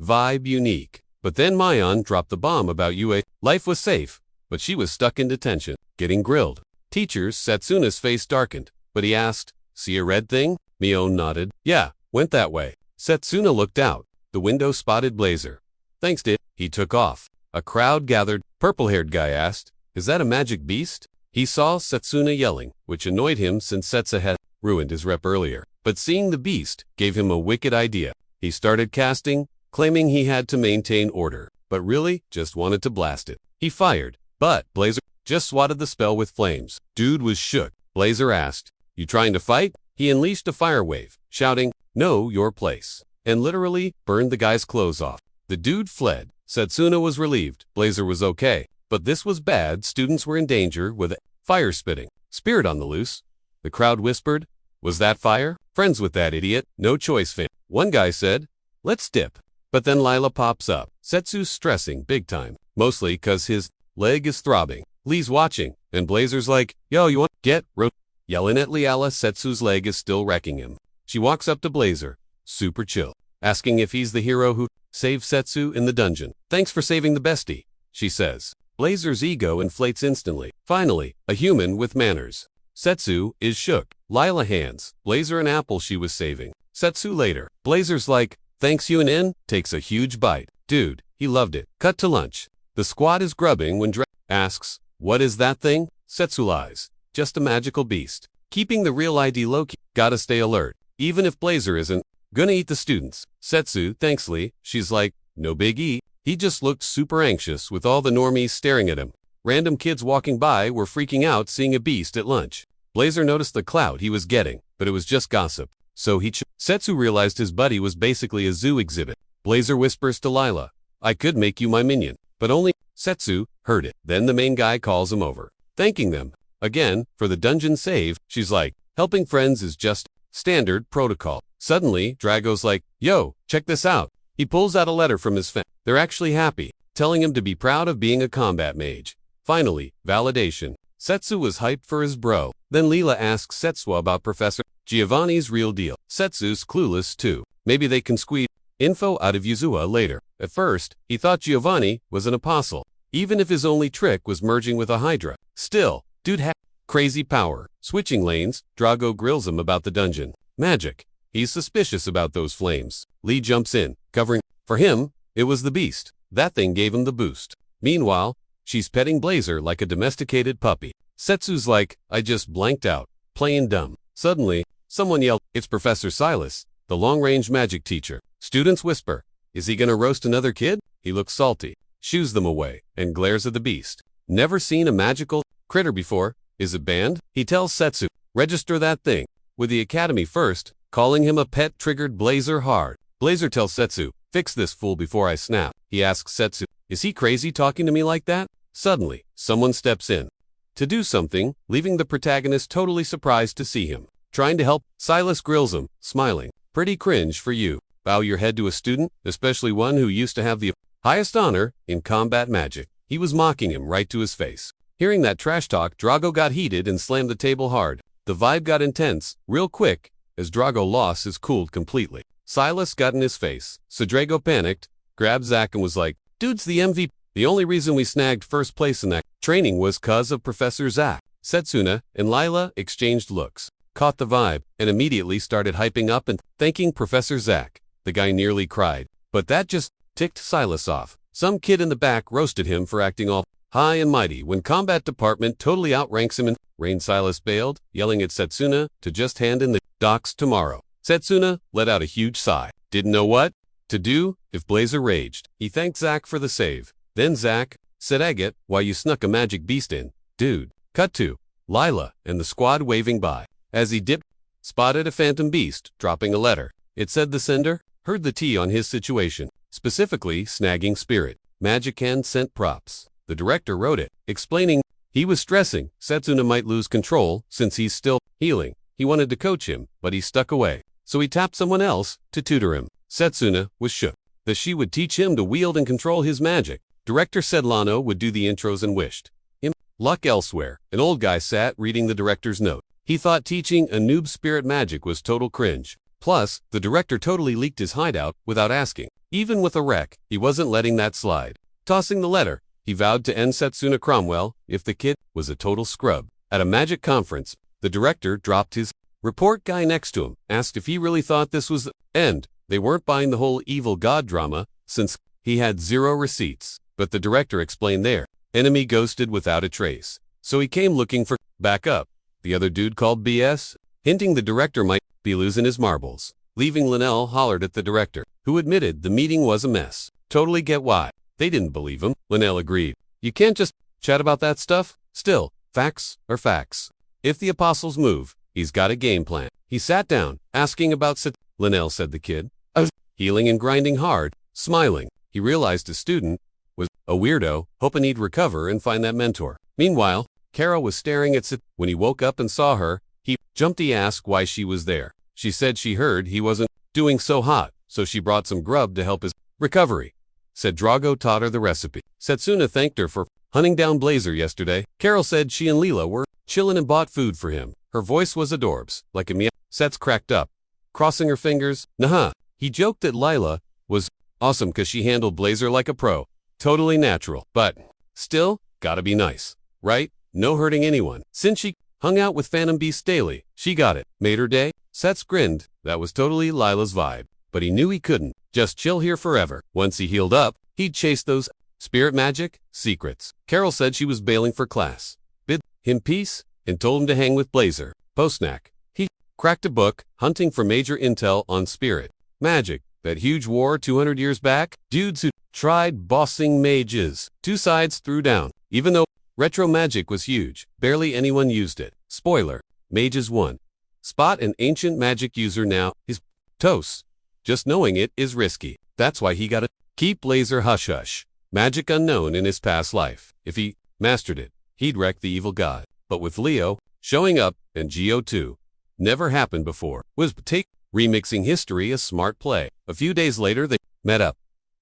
Speaker 1: vibe unique." But then Mayon dropped the bomb about UA. Life was safe, but she was stuck in detention, getting grilled. Teachers, Setsuna's face darkened, but he asked, "See a red thing?" Mion nodded. "Yeah, went that way." Setsuna looked out. The window spotted Blazer. "Thanks, Did." He took off. A crowd gathered. Purple-haired guy asked, "Is that a magic beast?" He saw Setsuna yelling, which annoyed him since Setsa had ruined his rep earlier. But seeing the beast gave him a wicked idea. He started casting, claiming he had to maintain order, but really just wanted to blast it. He fired, but Blazer just swatted the spell with flames. Dude was shook. Blazer asked, "You trying to fight?" He unleashed a fire wave, shouting, "Know your place," and literally burned the guy's clothes off. The dude fled. Setsuna was relieved. Blazer was okay. But this was bad. Students were in danger with fire spitting. Spirit on the loose. The crowd whispered, "Was that fire?" "Friends with that idiot. No choice, fam." One guy said, "Let's dip." But then Lila pops up. Setsu's stressing big time. Mostly cause his leg is throbbing. Lee's watching. And Blazer's like, "Yo, you want get ro-" Yelling at Liala, Setsu's leg is still wrecking him. She walks up to Blazer, super chill, asking if he's the hero who saved Setsu in the dungeon. "Thanks for saving the bestie," she says. Blazer's ego inflates instantly. Finally, a human with manners. Setsu is shook. Lila hands Blazer an apple she was saving. Setsu later. Blazer's like, "Thanks you and in," takes a huge bite. Dude, he loved it. Cut to lunch. The squad is grubbing when asks, "What is that thing?" Setsu lies. "Just a magical beast. Keeping the real ID low-key. Gotta stay alert. Even if Blazer isn't gonna eat the students." Setsu, thanksly, she's like, "No biggie." He just looked super anxious with all the normies staring at him. Random kids walking by were freaking out seeing a beast at lunch. Blazer noticed the clout he was getting, but it was just gossip. So Setsu realized his buddy was basically a zoo exhibit. Blazer whispers to Lila, "I could make you my minion." But only Setsu heard it. Then the main guy calls him over, thanking them again for the dungeon save. She's like, "Helping friends is just standard protocol." Suddenly, Drago's like, "Yo, check this out." He pulls out a letter from his fan. They're actually happy, telling him to be proud of being a combat mage. Finally, validation. Setsu was hyped for his bro. Then Leela asks Setsu about Professor Giovanni's real deal. Setsu's clueless too. Maybe they can squeeze info out of Yuzua later. At first, he thought Giovanni was an apostle, even if his only trick was merging with a Hydra. Still, dude had crazy power. Switching lanes, Drago grills him about the dungeon. Magic. He's suspicious about those flames. Lee jumps in, covering. For him, it was the beast. That thing gave him the boost. Meanwhile, she's petting Blazer like a domesticated puppy. Setsu's like, "I just blanked out. Playing dumb." Suddenly, someone yelled, "It's Professor Silas, the long-range magic teacher." Students whisper, "Is he gonna roast another kid?" He looks salty, shoos them away, and glares at the beast. Never seen a magical critter before. Is it banned? He tells Setsu, register that thing with the academy first, calling him a pet triggered Blazer hard. Blazer tells Setsu, fix this fool before I snap. He asks Setsu, is he crazy talking to me like that? Suddenly, someone steps in to do something, leaving the protagonist totally surprised to see him. Trying to help, Silas grills him, smiling. Pretty cringe for you. Bow your head to a student, especially one who used to have the highest honor in combat magic. He was mocking him right to his face. Hearing that trash talk, Drago got heated and slammed the table hard. The vibe got intense, real quick, as Drago lost his cool completely. Silas got in his face, so Drago panicked, grabbed Zack and was like, dude's the MVP. The only reason we snagged first place in that training was 'cause of Professor Zack. Setsuna and Lila exchanged looks, caught the vibe, and immediately started hyping up and thanking Professor Zack. The guy nearly cried, but that just ticked Silas off. Some kid in the back roasted him for acting all high and mighty when combat department totally outranks him, and Rain Silas bailed, yelling at Setsuna to just hand in the docs tomorrow. Setsuna let out a huge sigh. Didn't know what to do if Blazer raged. He thanked Zack for the save. Then Zack said, Agate, why you snuck a magic beast in, dude. Cut to Lila and the squad waving by. As he dipped, spotted a phantom beast dropping a letter. It said the sender heard the tea on his situation, specifically snagging spirit. Magican sent props. The director wrote it, explaining he was stressing Setsuna might lose control since he's still healing. He wanted to coach him, but he stuck away. So he tapped someone else to tutor him. Setsuna was shook that she would teach him to wield and control his magic. Director said Lano would do the intros and wished him luck elsewhere. An old guy sat reading the director's note. He thought teaching a noob spirit magic was total cringe. Plus, the director totally leaked his hideout without asking. Even with a wreck, he wasn't letting that slide. Tossing the letter, he vowed to end Setsuna Cromwell if the kid was a total scrub. At a magic conference, the director dropped his report guy next to him, asked if he really thought this was the end. They weren't buying the whole evil god drama, since he had 0 receipts. But the director explained their enemy ghosted without a trace. So he came looking for backup. The other dude called BS, hinting the director might be losing his marbles. Leaving, Linnell hollered at the director, who admitted the meeting was a mess. Totally get why. They didn't believe him. Linnell agreed. You can't just chat about that stuff. Still, facts are facts. If the apostles move, he's got a game plan. He sat down, asking about Linnell said the kid. I was healing and grinding hard, smiling. He realized his student was a weirdo, hoping he'd recover and find that mentor. Meanwhile, Kara was staring at When he woke up and saw her, he jumped. He asked why she was there. She said she heard he wasn't doing so hot, so she brought some grub to help his recovery. Said Drago taught her the recipe. Setsuna thanked her for hunting down Blazer yesterday. Carol said she and Leela were chillin' and bought food for him. Her voice was adorbs, like a meow. Sets cracked up, crossing her fingers. Nah. He joked that Lila was awesome 'cause she handled Blazer like a pro. Totally natural, but still, gotta be nice, right? No hurting anyone. Since she hung out with Phantom Beast daily, she got it. Made her day. Sets grinned. That was totally Lila's vibe. But he knew he couldn't just chill here forever. Once he healed up, he'd chase those spirit magic secrets. Carol said she was bailing for class. Bid him peace and told him to hang with Blazer. Post-snack, he cracked a book, hunting for major intel on spirit magic. That huge war 200 years back, dudes who tried bossing mages. 2 sides threw down. Even though retro magic was huge, barely anyone used it. Spoiler, mages won. Spot an ancient magic user now is toast. Just knowing it is risky. That's why he gotta keep Blazer hush-hush. Magic unknown in his past life. If he mastered it, he'd wreck the evil god. But with Leo showing up, and Geo too, never happened before. Was take remixing history a smart play. A few days later they met up.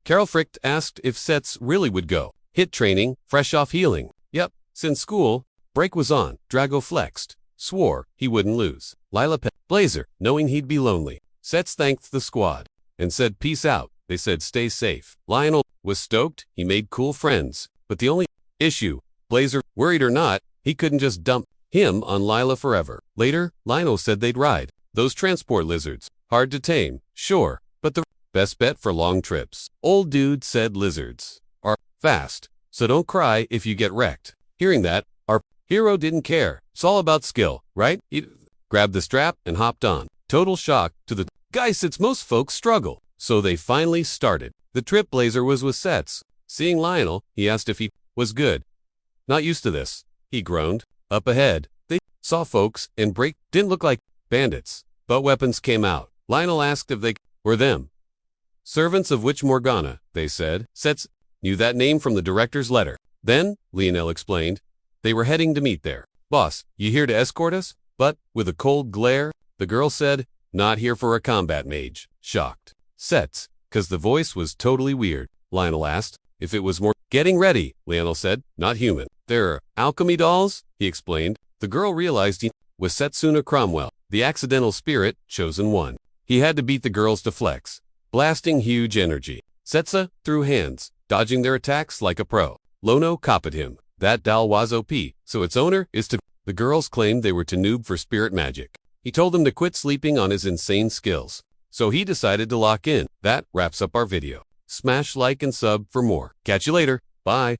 Speaker 1: Carol Fricht asked if Sets really would go. Hit training, fresh off healing. Yep, since school break was on, Drago flexed. Swore he wouldn't lose. Lila pet Blazer, knowing he'd be lonely. Sets thanked the squad and said peace out. They said stay safe. Lionel was stoked. He made cool friends. But the only issue, Blazer, worried or not, he couldn't just dump him on Lila forever. Later, Lionel said they'd ride those transport lizards. Hard to tame, sure, but the best bet for long trips. Old dude said lizards are fast, so don't cry if you get wrecked. Hearing that, our hero didn't care. It's all about skill, right? He grabbed the strap and hopped on. Total shock to the guy since most folks struggle. So they finally started. The trip. Blazer was with Sets. Seeing Lionel, he asked if he was good. Not used to this, he groaned. Up ahead, they saw folks and break didn't look like bandits, but weapons came out. Lionel asked if they were them. Servants of Witch Morgana, they said. Sets knew that name from the director's letter. Then, Lionel explained, they were heading to meet their boss. You here to escort us? But, with a cold glare, the girl said, not here for a combat mage. Shocked. Sets, 'cause the voice was totally weird. Lionel asked if it was more. Getting ready, Lionel said, not human. They're alchemy dolls, he explained. The girl realized he was Setsuna Cromwell, the accidental spirit, chosen one. He had to beat the girls to flex, blasting huge energy. Setsa threw hands, dodging their attacks like a pro. Lono copied him. That doll was OP, so its owner is to. The girls claimed they were to noob for spirit magic. He told them to quit sleeping on his insane skills. So he decided to lock in. That wraps up our video. Smash like and sub for more. Catch you later. Bye.